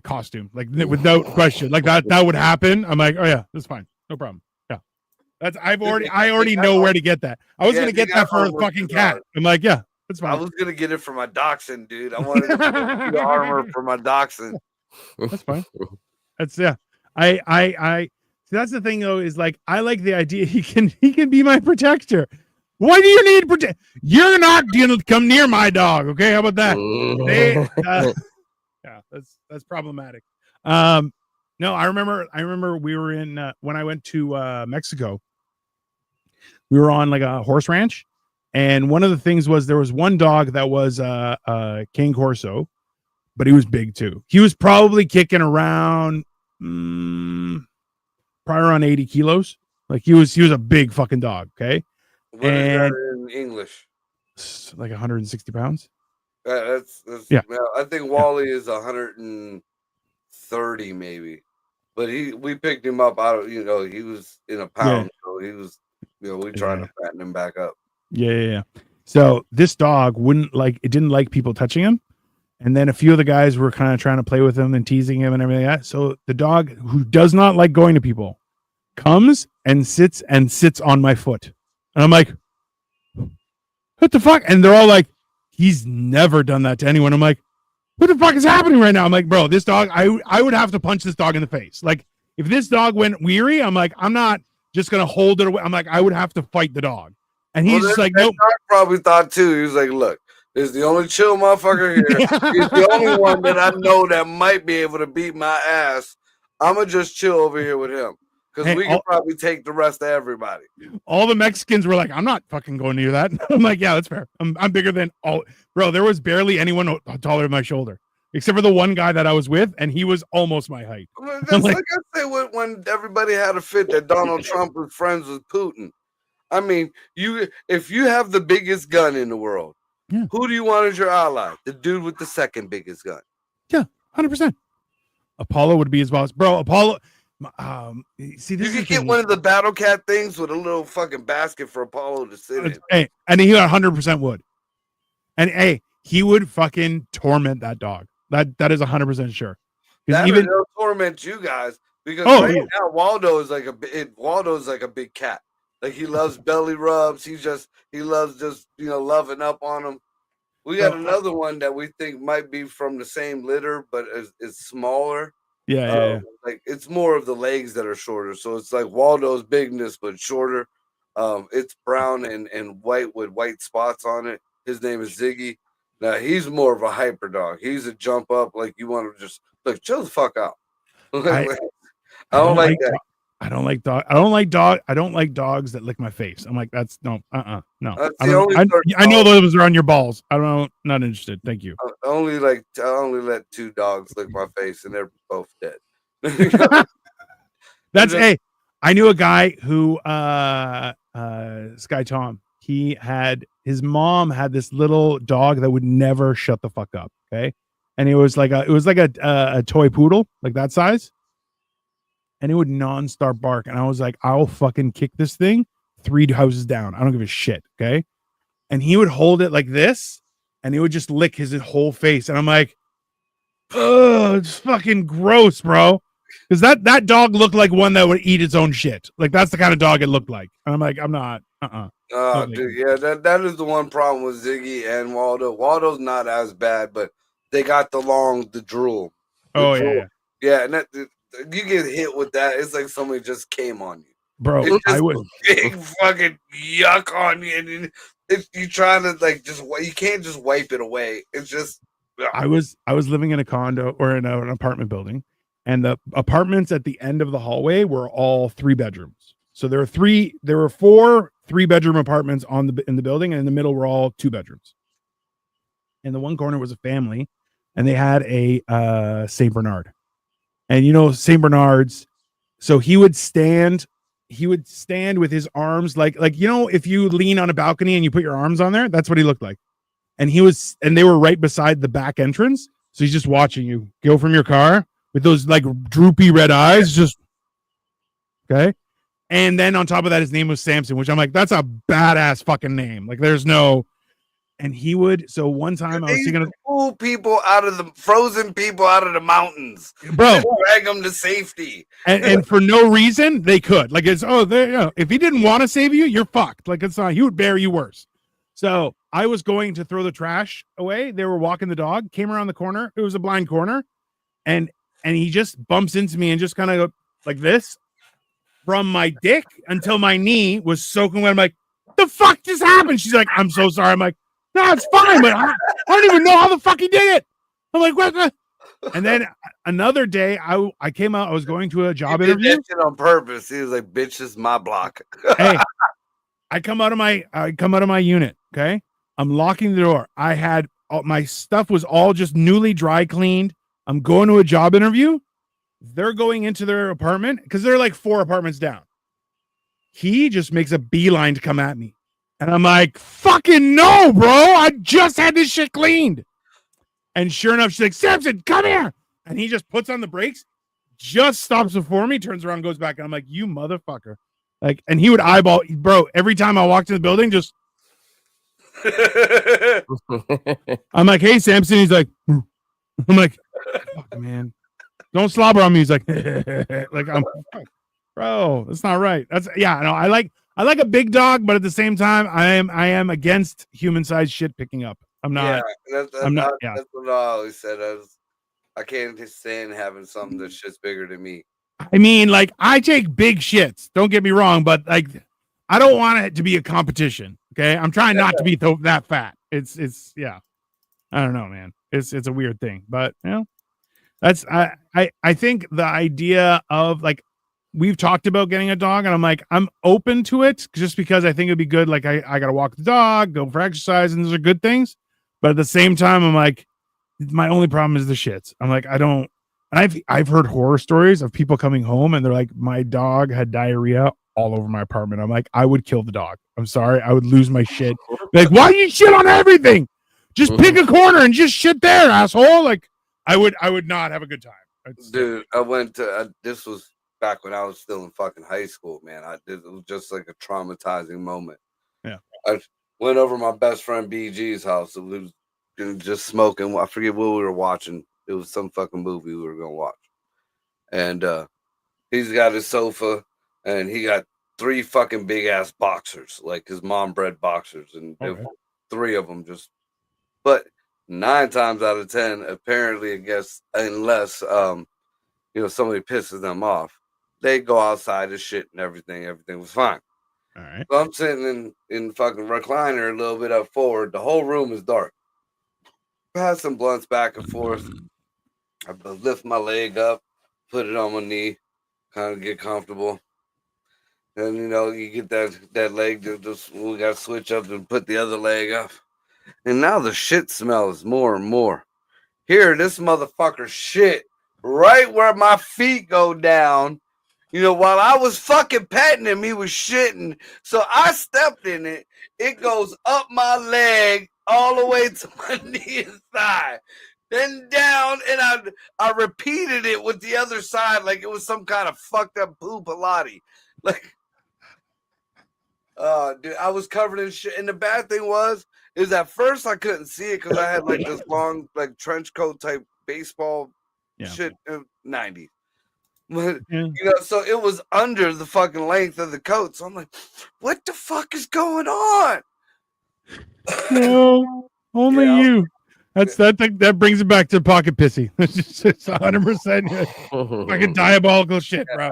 Speaker 2: costume, like with no question. Like that would happen. I'm like, oh yeah, that's fine, no problem. Yeah, I already know where to get that. I was gonna get that for a fucking cat. I'm like, yeah, that's fine.
Speaker 4: I was gonna get it for my dachshund, dude. I wanted the armor for my dachshund.
Speaker 2: That's fine. That's I see, that's the thing though, is like I like the idea he can be my protector. Why do you need protect? You're not gonna come near my dog, okay? How about that? Yeah, that's problematic. No, I remember we were in when I went to Mexico. We were on like a horse ranch, and one of the things was there was one dog that was Cane Corso, but he was big too. He was probably kicking around probably around 80 kilos. Like he was a big fucking dog, okay?
Speaker 4: What is that in English?
Speaker 2: Like 160 pounds.
Speaker 4: That's
Speaker 2: yeah.
Speaker 4: I think Wally is 130 maybe, but we picked him up out of he was in a pound, so he was we trying to fatten him back up.
Speaker 2: Yeah. So this dog didn't like people touching him, and then a few of the guys were kind of trying to play with him and teasing him and everything like that. So the dog, who does not like going to people, comes and sits on my foot. And I'm like, what the fuck? And they're all like, he's never done that to anyone. I'm like, what the fuck is happening right now? I'm like, bro, this dog, I would have to punch this dog in the face. Like, if this dog went weary, I'm like, I'm not just going to hold it away. I'm like, I would have to fight the dog. And he's just like, nope.
Speaker 4: Dog probably thought too. He was like, look, this is the only chill motherfucker here. He's the only one that I know that might be able to beat my ass. I'm going to just chill over here with him. Because we can probably take the rest of everybody.
Speaker 2: All the Mexicans were like, I'm not fucking going near that. I'm like, yeah, that's fair. I'm bigger than all. Bro, there was barely anyone taller than my shoulder, except for the one guy that I was with, and he was almost my height.
Speaker 4: That's like I say when everybody had a fit that Donald Trump was friends with Putin. I mean, if you have the biggest gun in the world, who do you want as your ally? The dude with the second biggest gun.
Speaker 2: Yeah, 100%. Apollo would be his boss. Bro, Apollo... see, this
Speaker 4: you could get one of the Battle Cat things with a little fucking basket for Apollo to sit in.
Speaker 2: Hey, and he 100% would. And hey, he would fucking torment that dog. That is 100% sure.
Speaker 4: That even they'll torment you guys because now Waldo's like a big cat. Like he loves belly rubs. He loves just loving up on them. We got another one that we think might be from the same litter, but is smaller.
Speaker 2: Yeah.
Speaker 4: Like it's more of the legs that are shorter. So it's like Waldo's bigness, but shorter. It's brown and white with white spots on it. His name is Ziggy. Now he's more of a hyper dog. He's a jump up, like you want to just chill the fuck out. I don't like that.
Speaker 2: I don't like dogs that lick my face. I'm like, that's no. I know those are on your balls. not interested. Thank you.
Speaker 4: I only let 2 dogs lick my face, and they're both dead.
Speaker 2: That's I knew a guy who Sky Tom. His mom had this little dog that would never shut the fuck up. Okay, and it was like a toy poodle, like that size. And it would nonstop bark. And I was like, I'll fucking kick this thing 3 houses down. I don't give a shit. Okay. And he would hold it like this and he would just lick his whole face. And I'm like, oh, it's fucking gross, bro. Because that dog looked like one that would eat its own shit. Like that's the kind of dog it looked like. And I'm like, I'm not.
Speaker 4: Dude, yeah, that is the one problem with Ziggy and Waldo. Waldo's not as bad, but they got the drool.
Speaker 2: Yeah.
Speaker 4: Yeah, and you get hit with that, it's like somebody just came on you,
Speaker 2: bro.
Speaker 4: I would big fucking yuck on you, and you trying to you can't just wipe it away. It's just.
Speaker 2: I was living in a condo or in an apartment building, and the apartments at the end of the hallway were all 3 bedrooms. So there were 4 3-bedroom apartments in the building, and in the middle were all 2 bedrooms. In the one corner was a family, and they had a Saint Bernard. And Saint Bernards, so he would stand with his arms like if you lean on a balcony and you put your arms on there, that's what he looked like. And they were right beside the back entrance. So he's just watching you go from your car with those like droopy red eyes, just okay. And then on top of that, his name was Samson, which I'm like, that's a badass fucking name. Like, there's no. And he would. So one time I was thinking of
Speaker 4: pull people out of the frozen people out of the mountains,
Speaker 2: bro,
Speaker 4: and drag them to safety,
Speaker 2: and for no reason they could. Like it's there. You know, if he didn't want to save you, you're fucked. Like it's not. He would bury you worse. So I was going to throw the trash away. They were walking the dog. Came around the corner. It was a blind corner, and he just bumps into me and just kind of like this from my dick until my knee was soaking wet. I'm like, the fuck just happened? She's like, I'm so sorry. I'm like, no, it's fine, but I don't even know how the fuck he did it. I'm like, what the? And then another day, I came out. I was going to a job interview.
Speaker 4: That shit on purpose. He was like, "Bitch, this is my block."
Speaker 2: Hey, I come out of my unit. Okay, I'm locking the door. I had my stuff was all just newly dry cleaned. I'm going to a job interview. They're going into their apartment because they're like 4 apartments down. He just makes a beeline to come at me. And I'm like, fucking no, bro. I just had this shit cleaned. And sure enough, she's like, Samson, come here. And he just puts on the brakes, just stops before me, turns around, goes back. And I'm like, you motherfucker. Like, and he would eyeball, bro, every time I walked in the building, just. I'm like, hey, Samson. He's like, I'm like, fuck, man. Don't slobber on me. He's like, like, I'm, bro, that's not right. That's, yeah, no, I like a big dog, but at the same time, I am against human-sized shit picking up. I'm not.
Speaker 4: Yeah,
Speaker 2: I'm not.
Speaker 4: That's what I always said. I can't stand having something that's shit's bigger than me.
Speaker 2: I mean, like, I take big shits. Don't get me wrong, but like, I don't want it to be a competition. Okay, I'm trying not to be that fat. It's yeah. I don't know, man. It's a weird thing, but you know, that's I think the idea of like. We've talked about getting a dog, and I'm like, I'm open to it just because I think it'd be good. Like, I got to walk the dog, go for exercise, and those are good things. But at the same time, I'm like, my only problem is the shits. I'm like, I don't. And I've heard horror stories of people coming home and they're like, my dog had diarrhea all over my apartment. I'm like, I would kill the dog. I'm sorry, I would lose my shit. Like, why you shit on everything? Just pick a corner and just shit there, asshole. Like, I would not have a good time.
Speaker 4: Dude, I went to this was back when I was still in fucking high school, man. It was just like a traumatizing moment.
Speaker 2: Yeah.
Speaker 4: I went over my best friend BG's house. It was just smoking. I forget what we were watching. It was some fucking movie we were going to watch. And he's got his sofa and he got 3 fucking big ass boxers, like his mom bred boxers. And 3 of them just, but 9 times out of 10, apparently, I guess, unless, somebody pisses them off, they go outside and shit and everything. Everything was fine.
Speaker 2: All right.
Speaker 4: So I'm sitting in fucking recliner a little bit up forward. The whole room is dark. Pass some blunts back and forth. I lift my leg up, put it on my knee, kind of get comfortable. And, you get that leg, we got to switch up and put the other leg up. And now the shit smells more and more. Here, this motherfucker shit right where my feet go down. While I was fucking petting him, he was shitting. So I stepped in it. It goes up my leg all the way to my knee and thigh. Then down, and I repeated it with the other side like it was some kind of fucked up poo Pilates. Like, dude, I was covered in shit. And the bad thing is at first I couldn't see it because I had like this long, like trench coat type baseball shit in 90s. But, so it was under the fucking length of the coat. So I'm like, what the fuck is going on?
Speaker 2: No, only you. That brings it back to pocket pissy. It's 100% fucking diabolical shit, bro.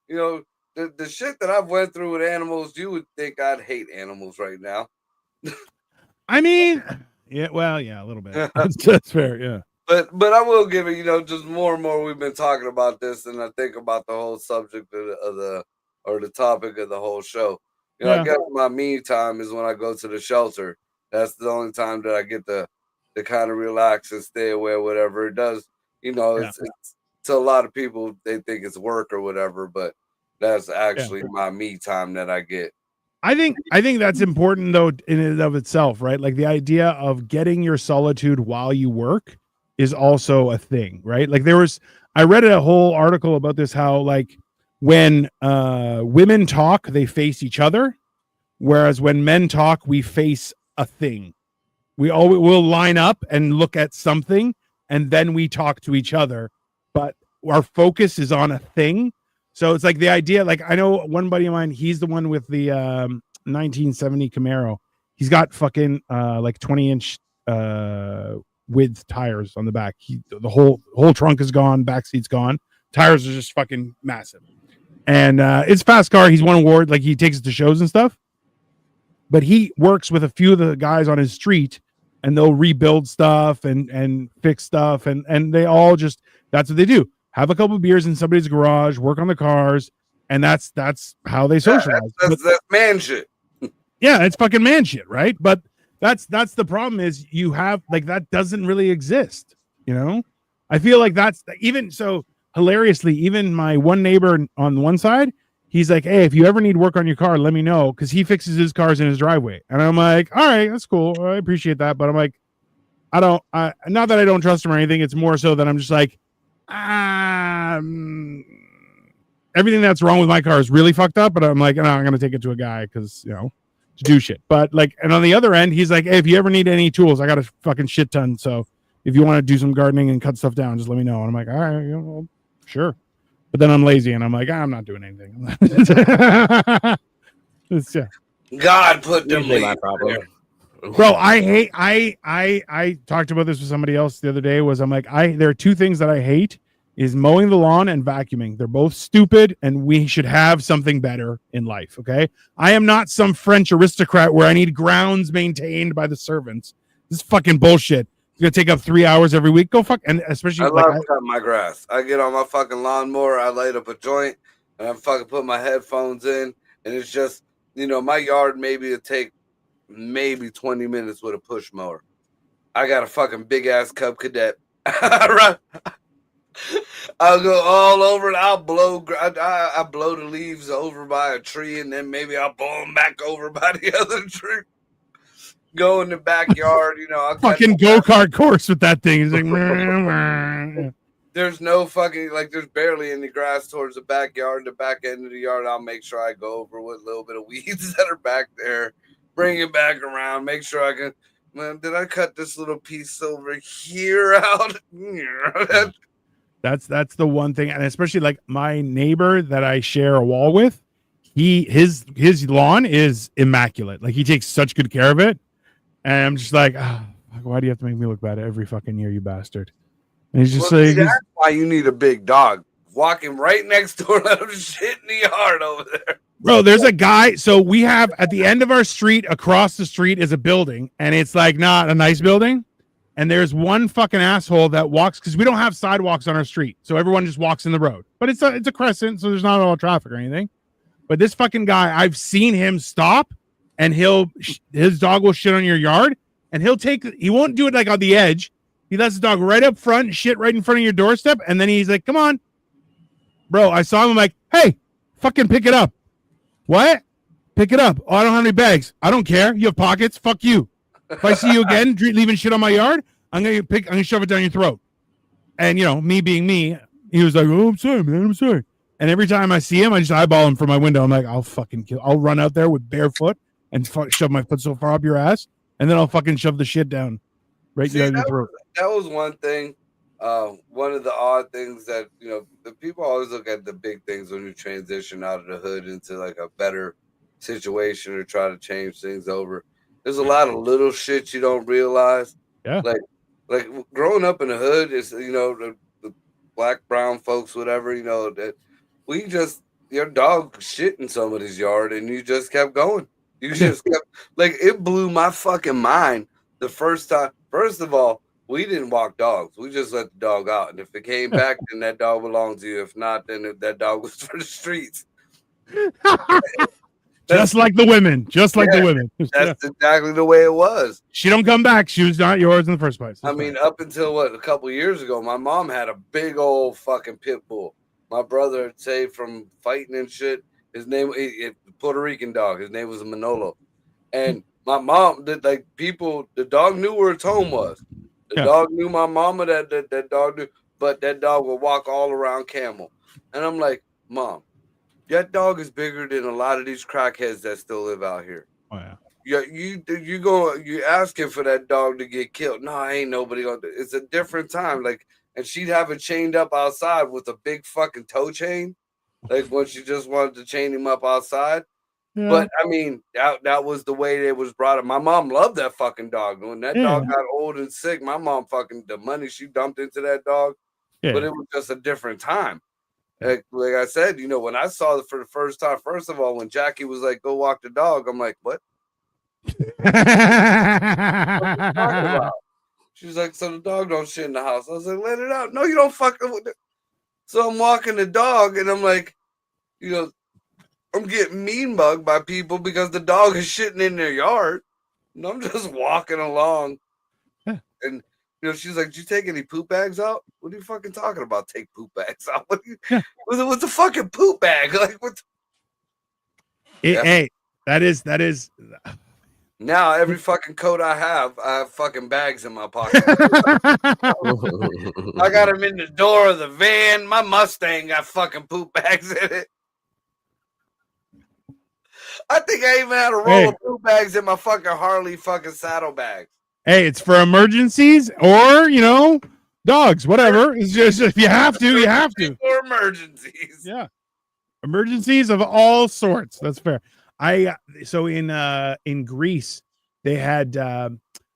Speaker 4: The shit that I've went through with animals, you would think I'd hate animals right now.
Speaker 2: I mean, yeah, well, yeah, a little bit. That's fair, yeah.
Speaker 4: But I will give it, just more and more we've been talking about this, and I think about the whole subject of the topic of the whole show. I guess my me time is when I go to the shelter. That's the only time that I get to kind of relax and stay away, whatever it does. It's to a lot of people, they think it's work or whatever, but that's actually my me time that I get.
Speaker 2: I think that's important though in and of itself, right? Like the idea of getting your solitude while you work is also a thing, right? Like I read a whole article about this, how like when women talk, they face each other, whereas when men talk, we face a thing. We'll line up and look at something, and then we talk to each other, but our focus is on a thing. So it's like the idea, like I know one buddy of mine, he's the one with the 1970 Camaro. He's got fucking like 20-inch width tires on the back. The whole trunk is gone, back seat's gone. Tires are just fucking massive. And it's a fast car. He's won award, like he takes it to shows and stuff. But he works with a few of the guys on his street, and they'll rebuild stuff and fix stuff, and they all just, that's what they do. Have a couple of beers in somebody's garage, work on the cars, and that's how they socialize.
Speaker 4: That's man shit.
Speaker 2: Yeah, it's fucking man shit, right? But that's the problem is you have, like, that doesn't really exist, you know? I feel like that's even so hilariously, even my one neighbor on one side, he's like, hey, if you ever need work on your car, let me know, because he fixes his cars in his driveway. And I'm like, all right, that's cool. I appreciate that. But I'm like, not that I don't trust him or anything. It's more so that I'm just like, everything that's wrong with my car is really fucked up. But I'm like, no, I'm going to take it to a guy because, you know, to do shit. But like, and on the other end, he's like, hey, if you ever need any tools, I got a fucking shit ton. So if you want to do some gardening and cut stuff down, just let me know. And I'm like, all right, you know, well, sure. But then I'm lazy and I'm like, I'm not doing anything. Yeah.
Speaker 4: God put them
Speaker 3: Usually my problem.
Speaker 2: Bro, I talked about this with somebody else the other day. I'm like, there are two things that I hate is mowing the lawn and vacuuming. They're both stupid, and we should have something better in life. Okay. I am not some French aristocrat where I need grounds maintained by the servants. This is fucking bullshit. It's gonna take up 3 hours every week. Go fuck, and especially
Speaker 4: I love cutting my grass. I get on my fucking lawnmower, I light up a joint, and I fucking put my headphones in, and it's just, you know, my yard maybe it'll take maybe 20 minutes with a push mower. I got a fucking big ass Cub Cadet. I'll go all over it. I'll blow. I blow the leaves over by a tree, and then maybe I'll blow them back over by the other tree. Go in the backyard, you know. I'll
Speaker 2: fucking go-kart course with that thing. It's like,
Speaker 4: there's no fucking, like, there's barely any grass towards the backyard. The back end of the yard, I'll make sure I go over with a little bit of weeds that are back there, bring it back around, make sure I can. Man, did I cut this little piece over here out?
Speaker 2: That's the one thing, and especially like my neighbor that I share a wall with, his lawn is immaculate. Like he takes such good care of it, and I'm just like, why do you have to make me look bad every fucking year, you bastard? And he's just like,
Speaker 4: that's why you need a big dog. Walking right next door, let him shit in the yard over there.
Speaker 2: Bro, there's a guy. So we have at the end of our street, across the street is a building, and it's like not a nice building. And there's one fucking asshole that walks, because we don't have sidewalks on our street, so everyone just walks in the road. But it's a crescent, so there's not a lot of traffic or anything. But this fucking guy, I've seen him stop, and his dog will shit on your yard, and he won't do it like on the edge. He lets the dog right up front, shit right in front of your doorstep, and then he's like, "Come on, bro." I saw him. I'm like, "Hey, fucking pick it up." What? Pick it up. Oh, I don't have any bags. I don't care. You have pockets. Fuck you. If I see you again leaving shit on my yard, I'm gonna shove it down your throat. And you know, me being me, he was like, "Oh, I'm sorry, man. I'm sorry." And every time I see him, I just eyeball him from my window. I'm like, I'll fucking kill. I'll run out there with bare foot and shove my foot so far up your ass, and then I'll fucking shove the shit down right down your throat.
Speaker 4: That was one thing. One of the odd things that, you know, the people always look at the big things when you transition out of the hood into like a better situation or try to change things over. There's a lot of little shit you don't realize.
Speaker 2: Yeah.
Speaker 4: Like growing up in the hood is, you know, the black, brown folks, whatever, you know, that we just, your dog shit in somebody's yard and you just kept going. You just kept, like, it blew my fucking mind the first time. First of all, we didn't walk dogs. We just let the dog out. And if it came back, then that dog belonged to you. If not, then that dog was for the streets.
Speaker 2: Just like the women. Just like the women.
Speaker 4: That's exactly the way it was.
Speaker 2: She don't come back. She was not yours in the first place.
Speaker 4: I mean, up until a couple of years ago, my mom had a big old fucking pit bull. My brother had saved from fighting and shit. His name, Puerto Rican dog. His name was Manolo. And my mom, the dog knew where its home was. The dog knew my mama, that dog knew, but that dog would walk all around Camel. And I'm like, Mom, That dog is bigger than a lot of these crackheads that still live out here.
Speaker 2: Oh yeah.
Speaker 4: Yeah, you asking for that dog to get killed. No, ain't nobody gonna do. It's a different time. Like, and she'd have it chained up outside with a big fucking toe chain. Like when she just wanted to chain him up outside.
Speaker 2: Yeah.
Speaker 4: But I mean, that was the way it was brought up. My mom loved that fucking dog. When that dog got old and sick, my mom fucking the money she dumped into that dog.
Speaker 2: Yeah.
Speaker 4: But it was just a different time. Like I said, you know, when I saw it for the first time, first of all, when Jackie was like, "Go walk the dog," I'm like, "What?" What are you talking about? She's like, "So the dog don't shit in the house." I was like, "Let it out." No, you don't fucking with it. So I'm walking the dog, and I'm like, you know, I'm getting mean mugged by people because the dog is shitting in their yard. And I'm just walking along. And, you know, she's like, "Did you take any poop bags out?" What are you fucking talking about? Take poop bags out? What are you, what's a fucking poop bag? Like, what?
Speaker 2: Hey, that is.
Speaker 4: Now every fucking coat I have fucking bags in my pocket. I got them in the door of the van. My Mustang got fucking poop bags in it. I think I even had a roll of poop bags in my fucking Harley fucking saddlebags.
Speaker 2: Hey, it's for emergencies or, you know, dogs, whatever. It's just if you have to, you have to.
Speaker 4: For emergencies.
Speaker 2: Yeah. Emergencies of all sorts. That's fair. So in Greece, they had I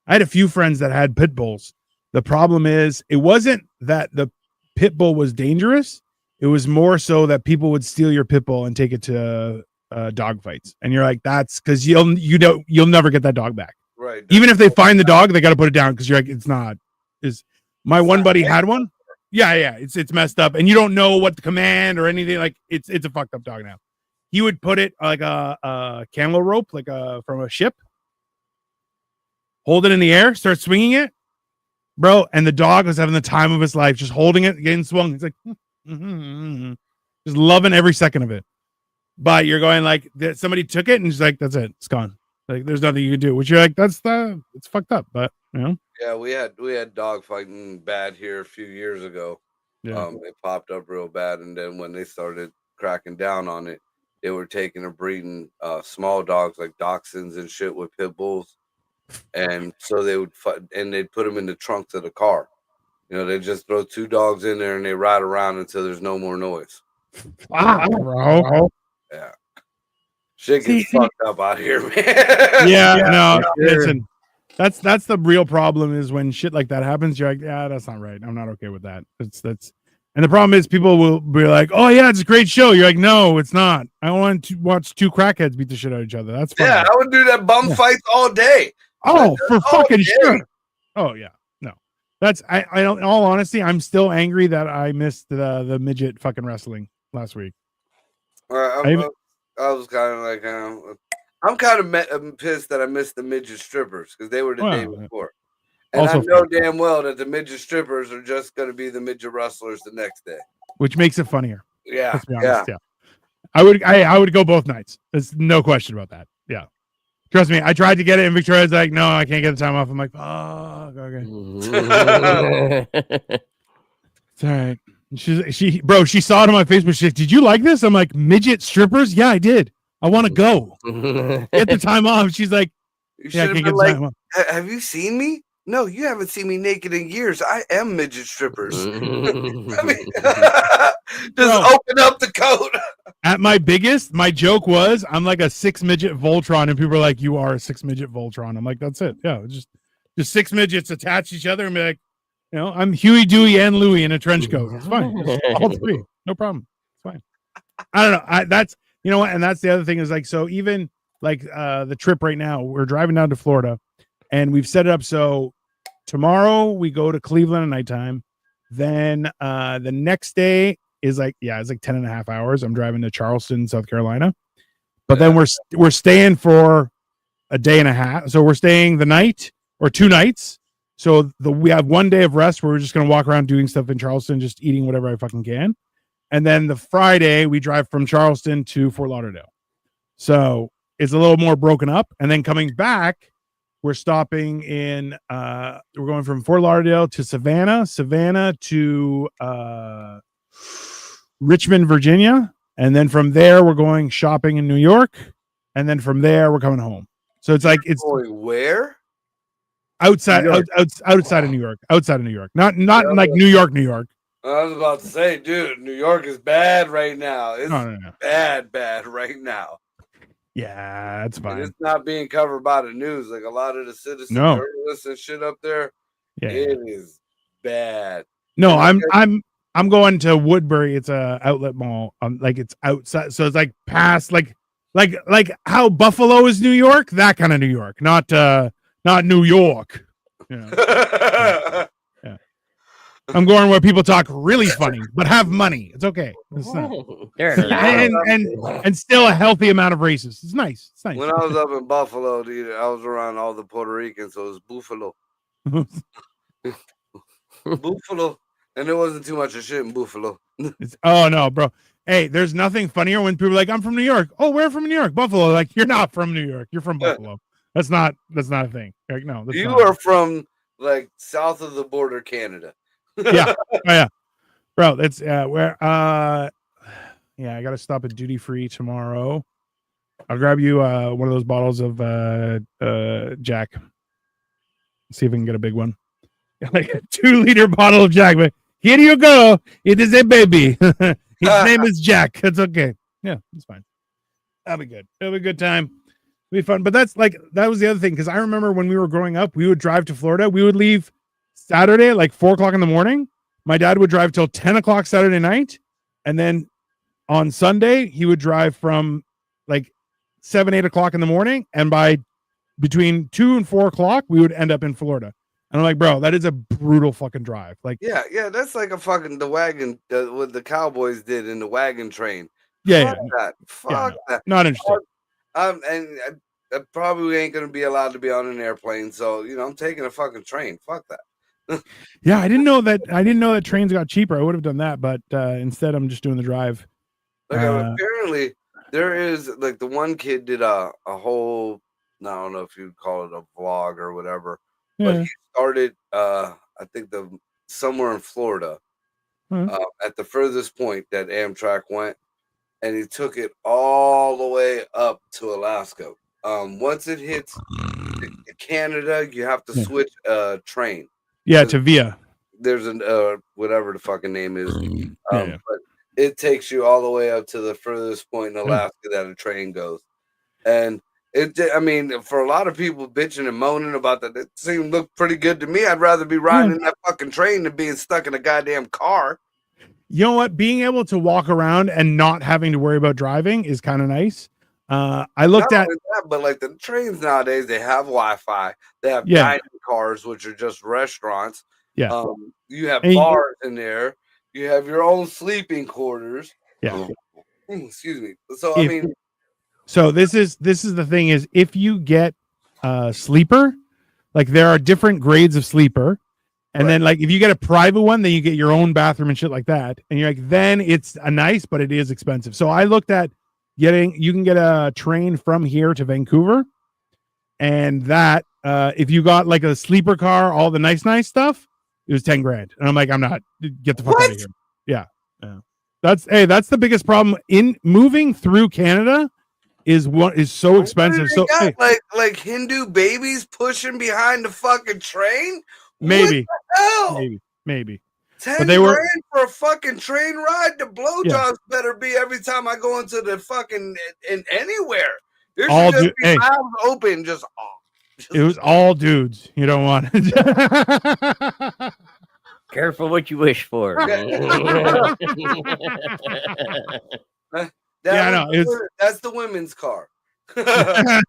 Speaker 2: had a few friends that had pit bulls. The problem is it wasn't that the pit bull was dangerous. It was more so that people would steal your pit bull and take it to dog fights. And you're like, that's because you'll never get that dog back.
Speaker 4: Right.
Speaker 2: Even if they find the dog, they got to put it down because you're like, it's not. My one buddy had one. Yeah, it's messed up, and you don't know what the command or anything. Like it's a fucked up dog now. He would put it like a camel rope, like from a ship, hold it in the air, start swinging it, bro. And the dog was having the time of his life, just holding it, getting swung. He's like, just loving every second of it. But you're going like, somebody took it, and he's like, that's it, it's gone. Like there's nothing you can do. Which you're like, it's fucked up. But you know.
Speaker 4: Yeah, we had dog fighting bad here a few years ago.
Speaker 2: Yeah.
Speaker 4: It popped up real bad, and then when they started cracking down on it, they were taking and breeding small dogs like dachshunds and shit with pit bulls, and so they would fight, and they'd put them in the trunks of the car. You know, they just throw two dogs in there and they ride around until there's no more noise.
Speaker 2: Wow, bro.
Speaker 4: Yeah. Shit gets fucked up out here, man.
Speaker 2: Yeah, listen, that's the real problem is when shit like that happens, you're like, yeah, that's not right. I'm not okay with that. That's and the problem is people will be like, oh yeah, it's a great show. You're like, no, it's not. I want to watch two crackheads beat the shit out of each other. That's fun.
Speaker 4: Yeah, I would do that bum fights all day.
Speaker 2: Oh, for fucking sure. Oh yeah. No. That's I don't, in all honesty, I'm still angry that I missed the midget fucking wrestling last week.
Speaker 4: I was kind of like, I'm kind of pissed that I missed the midget strippers because they were the day before. And also, I know damn well that the midget strippers are just going to be the midget wrestlers the next day.
Speaker 2: Which makes it funnier.
Speaker 4: Yeah.
Speaker 2: Let's be honest, yeah. I would go both nights. There's no question about that. Yeah. Trust me, I tried to get it and Victoria's like, no, I can't get the time off. I'm like, fuck, okay. It's all right. She saw it on my Facebook. She's like, did you like this? I'm like, midget strippers? Yeah, I did. I want to go. Get the time off. She's like,
Speaker 4: yeah, I can't get the time off. Have you seen me? No, you haven't seen me naked in years. I am midget strippers. I mean, just open up the coat.
Speaker 2: At my biggest, my joke was, I'm like a 6 midget Voltron, and people are like, you are a 6 midget Voltron. I'm like, that's it. Yeah, just 6 midgets attach each other and be like, you know, I'm Huey, Dewey, and Louie in a trench coat. It's fine. All three. No problem. It's fine. I don't know. That's, you know what? And that's the other thing is like, so even like the trip right now, we're driving down to Florida and we've set it up. So tomorrow we go to Cleveland at nighttime. Then the next day is like, it's like 10 and a half hours. I'm driving to Charleston, South Carolina. But then we're staying for a day and a half. So we're staying the night or 2 nights. So we have 1 day of rest where we're just going to walk around doing stuff in Charleston, just eating whatever I fucking can. And then the Friday we drive from Charleston to Fort Lauderdale. So it's a little more broken up. And then coming back, we're stopping in, we're going from Fort Lauderdale to Savannah to Richmond, Virginia. and then from there we're going shopping in New York, and then from there we're coming home. So it's like it's
Speaker 4: Going where?
Speaker 2: outside
Speaker 3: New York.
Speaker 2: outside of New York, not
Speaker 4: Yeah,
Speaker 2: like New York.
Speaker 4: I was about to say, dude, New York is bad right now. It's
Speaker 2: No.
Speaker 4: bad right now.
Speaker 2: Yeah, that's
Speaker 4: And
Speaker 2: fine.
Speaker 4: it's not being covered by the news. Like a lot of the citizen
Speaker 2: No.
Speaker 4: journalists and shit up there,
Speaker 2: Yeah.
Speaker 4: it is bad.
Speaker 2: No,
Speaker 4: And
Speaker 2: I'm going to Woodbury. It's a outlet mall. Like it's outside, so it's like past like how Buffalo is New York, that kind of New York, not New York. You know, I'm going where people talk really funny but have money. It's okay. It's not,
Speaker 3: There it is.
Speaker 2: and still a healthy amount of racists. It's nice. It's nice.
Speaker 4: When I was up in Buffalo, dude, I was around all the Puerto Ricans, so it was Buffalo. Buffalo. And there wasn't too much of shit in Buffalo.
Speaker 2: Oh no, bro. Hey, there's nothing funnier when people are like, I'm from New York. Oh, where from New York? Buffalo. Like, you're not from New York. You're from Buffalo. That's not a thing. Like, no. That's
Speaker 4: You
Speaker 2: not
Speaker 4: are from like south of the border, Canada.
Speaker 2: Yeah. Oh, yeah. Bro, it's where yeah, I gotta stop at duty free tomorrow. I'll grab you one of those bottles of Jack. See if we can get a big one. Like a 2-liter bottle of Jack. But here you go. It is a baby. His name is Jack. It's okay. Yeah, it's fine. That'll be good. It'll be a good time. It'll be fun. But that was the other thing, because I remember when we were growing up, we would drive to Florida. We would leave Saturday at like 4:00 in the morning. My dad would drive till 10 o'clock Saturday night. And then on Sunday, he would drive from like 7, 8 o'clock in the morning. And by between 2 and 4 o'clock, we would end up in Florida. And I'm like, bro, that is a brutal fucking drive. Like,
Speaker 4: Yeah, that's like a fucking the wagon what the Cowboys did in the wagon train.
Speaker 2: yeah,
Speaker 4: Fuck that. Fuck that.
Speaker 2: not interested.
Speaker 4: And I probably ain't gonna be allowed to be on an airplane, so I'm taking a fucking train. Fuck that.
Speaker 2: Yeah, I didn't know that trains got cheaper. I would have done that, but instead I'm just doing the drive.
Speaker 4: Like apparently there is like the one kid did a whole, I don't know if you'd call it a vlog or whatever, but
Speaker 2: Yeah.
Speaker 4: he started I think somewhere in Florida at the furthest point that Amtrak went, and he took it all the way up to Alaska. Once it hits Canada, you have to switch train.
Speaker 2: Yeah, to Via.
Speaker 4: There's an whatever the fucking name is,
Speaker 2: Yeah.
Speaker 4: but it takes you all the way up to the furthest point in Alaska that a train goes. And I mean, for a lot of people bitching and moaning about that, it seemed look pretty good to me. I'd rather be riding in that fucking train than being stuck in a goddamn car.
Speaker 2: You know what? Being able to walk around and not having to worry about driving is kind of nice. I looked
Speaker 4: Not
Speaker 2: at
Speaker 4: only that, but like the trains nowadays, they have Wi-Fi. They have
Speaker 2: Yeah.
Speaker 4: dining cars, which are just restaurants.
Speaker 2: Yeah.
Speaker 4: You have
Speaker 2: And you-
Speaker 4: bars in there. You have your own sleeping quarters.
Speaker 2: Yeah.
Speaker 4: Excuse me. So I
Speaker 2: If-
Speaker 4: mean,
Speaker 2: So this is the thing is, if you get sleeper, like there are different grades of sleeper, and then like if you get a private one, then you get your own bathroom and shit like that, and you're like, then it's a nice, but it is expensive. So I looked at you can get a train from here to Vancouver, and that if you got like a sleeper car, all the nice stuff, it was 10 grand, and I'm like, I'm not, get the fuck out of here. Yeah. That's the biggest problem in moving through Canada. Is what is so expensive. So
Speaker 4: got like Hindu babies pushing behind the fucking train.
Speaker 2: maybe,
Speaker 4: Hell,
Speaker 2: maybe.
Speaker 4: 10
Speaker 2: But they were-
Speaker 4: grand for a fucking train ride. The blowjobs better be every time I go into the fucking in anywhere. There
Speaker 2: All
Speaker 4: should just
Speaker 2: du-
Speaker 4: be
Speaker 2: hey.
Speaker 4: mouths open, just
Speaker 2: It was all dudes. You don't want it.
Speaker 3: Careful what you wish for.
Speaker 2: Yeah, I know,
Speaker 4: That's the women's car.
Speaker 2: That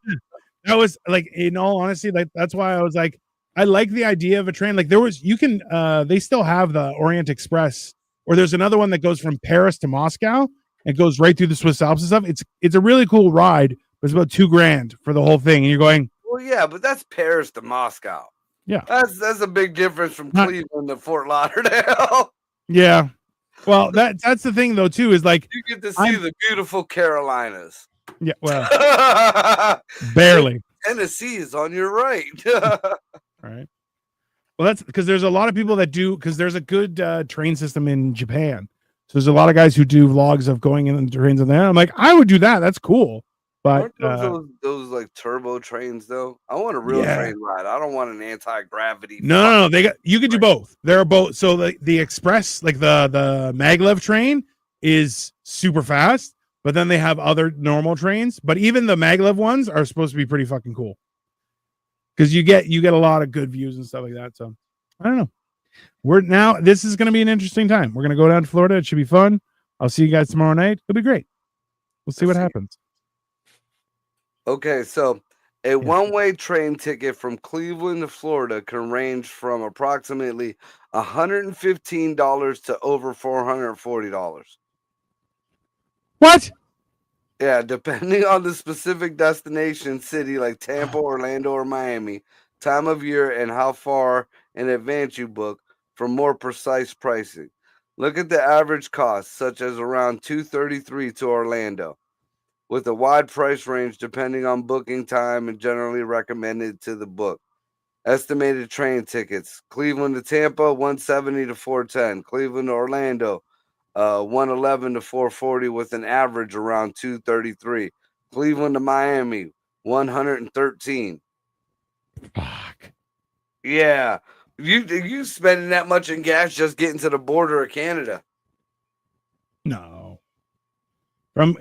Speaker 2: was like, in all honesty, like that's why I was like, I like the idea of a train. Like they still have the Orient Express, or there's another one that goes from Paris to Moscow and goes right through the Swiss Alps and stuff. It's a really cool ride, but it's about $2,000 for the whole thing. And you're going,
Speaker 4: Well, yeah, but that's Paris to Moscow.
Speaker 2: Yeah.
Speaker 4: That's a big difference from Cleveland to Fort Lauderdale.
Speaker 2: yeah. Well, that's the thing though, too, is like,
Speaker 4: You get to see the beautiful Carolinas.
Speaker 2: yeah, well, barely.
Speaker 4: Tennessee is on your right.
Speaker 2: Right. Well, that's because there's a lot of people that do, because there's a good train system in Japan. So there's a lot of guys who do vlogs of going in the trains in there. I'm like, I would do that. That's cool. But
Speaker 4: Aren't those like turbo trains though? I want a real train ride. I don't want an anti-gravity.
Speaker 2: No. You could do both. There are both. So the express, like the maglev train, is super fast. But then they have other normal trains. But even the maglev ones are supposed to be pretty fucking cool. Because you get a lot of good views and stuff like that. So I don't know. This is going to be an interesting time. We're going to go down to Florida. It should be fun. I'll see you guys tomorrow night. It'll be great. We'll see what happens.
Speaker 4: Okay, so a one-way train ticket from Cleveland to Florida can range from approximately $115 to over $440.
Speaker 2: What?
Speaker 4: Yeah, depending on the specific destination city like Tampa, Orlando, or Miami, time of year, and how far in advance you book for more precise pricing. Look at the average cost, such as around $233 to Orlando, with a wide price range depending on booking time and generally recommended to the book. Estimated train tickets: Cleveland to Tampa, $170 to $410. Cleveland to Orlando, $111 to $440, with an average around $233. Cleveland to Miami, $113.
Speaker 2: Fuck.
Speaker 4: Yeah, you spending that much in gas just getting to the border of Canada?
Speaker 2: No. No.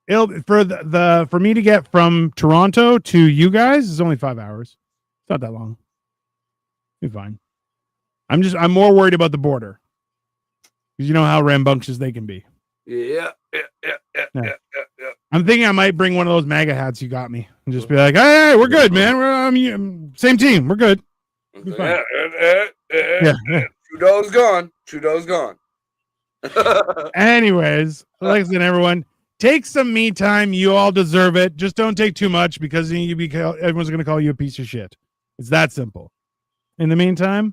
Speaker 2: It'll for me to get from Toronto to you guys is only 5 hours. It's not that long. Be fine. I'm more worried about the border. Because you know how rambunctious they can be.
Speaker 4: Yeah.
Speaker 2: I'm thinking I might bring one of those MAGA hats you got me and just be like, hey, we're good, man. We're same team. We're good.
Speaker 4: Trudeau's gone.
Speaker 2: Anyways, listen, everyone, take some me time. You all deserve it. Just don't take too much because everyone's going to call you a piece of shit. It's that simple. In the meantime,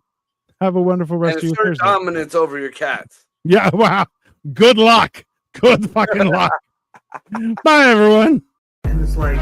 Speaker 2: have a wonderful rest of your Thursday.
Speaker 4: Dominance over your cats.
Speaker 2: Yeah, wow. Good luck. Good fucking luck. Bye, everyone.
Speaker 1: And it's like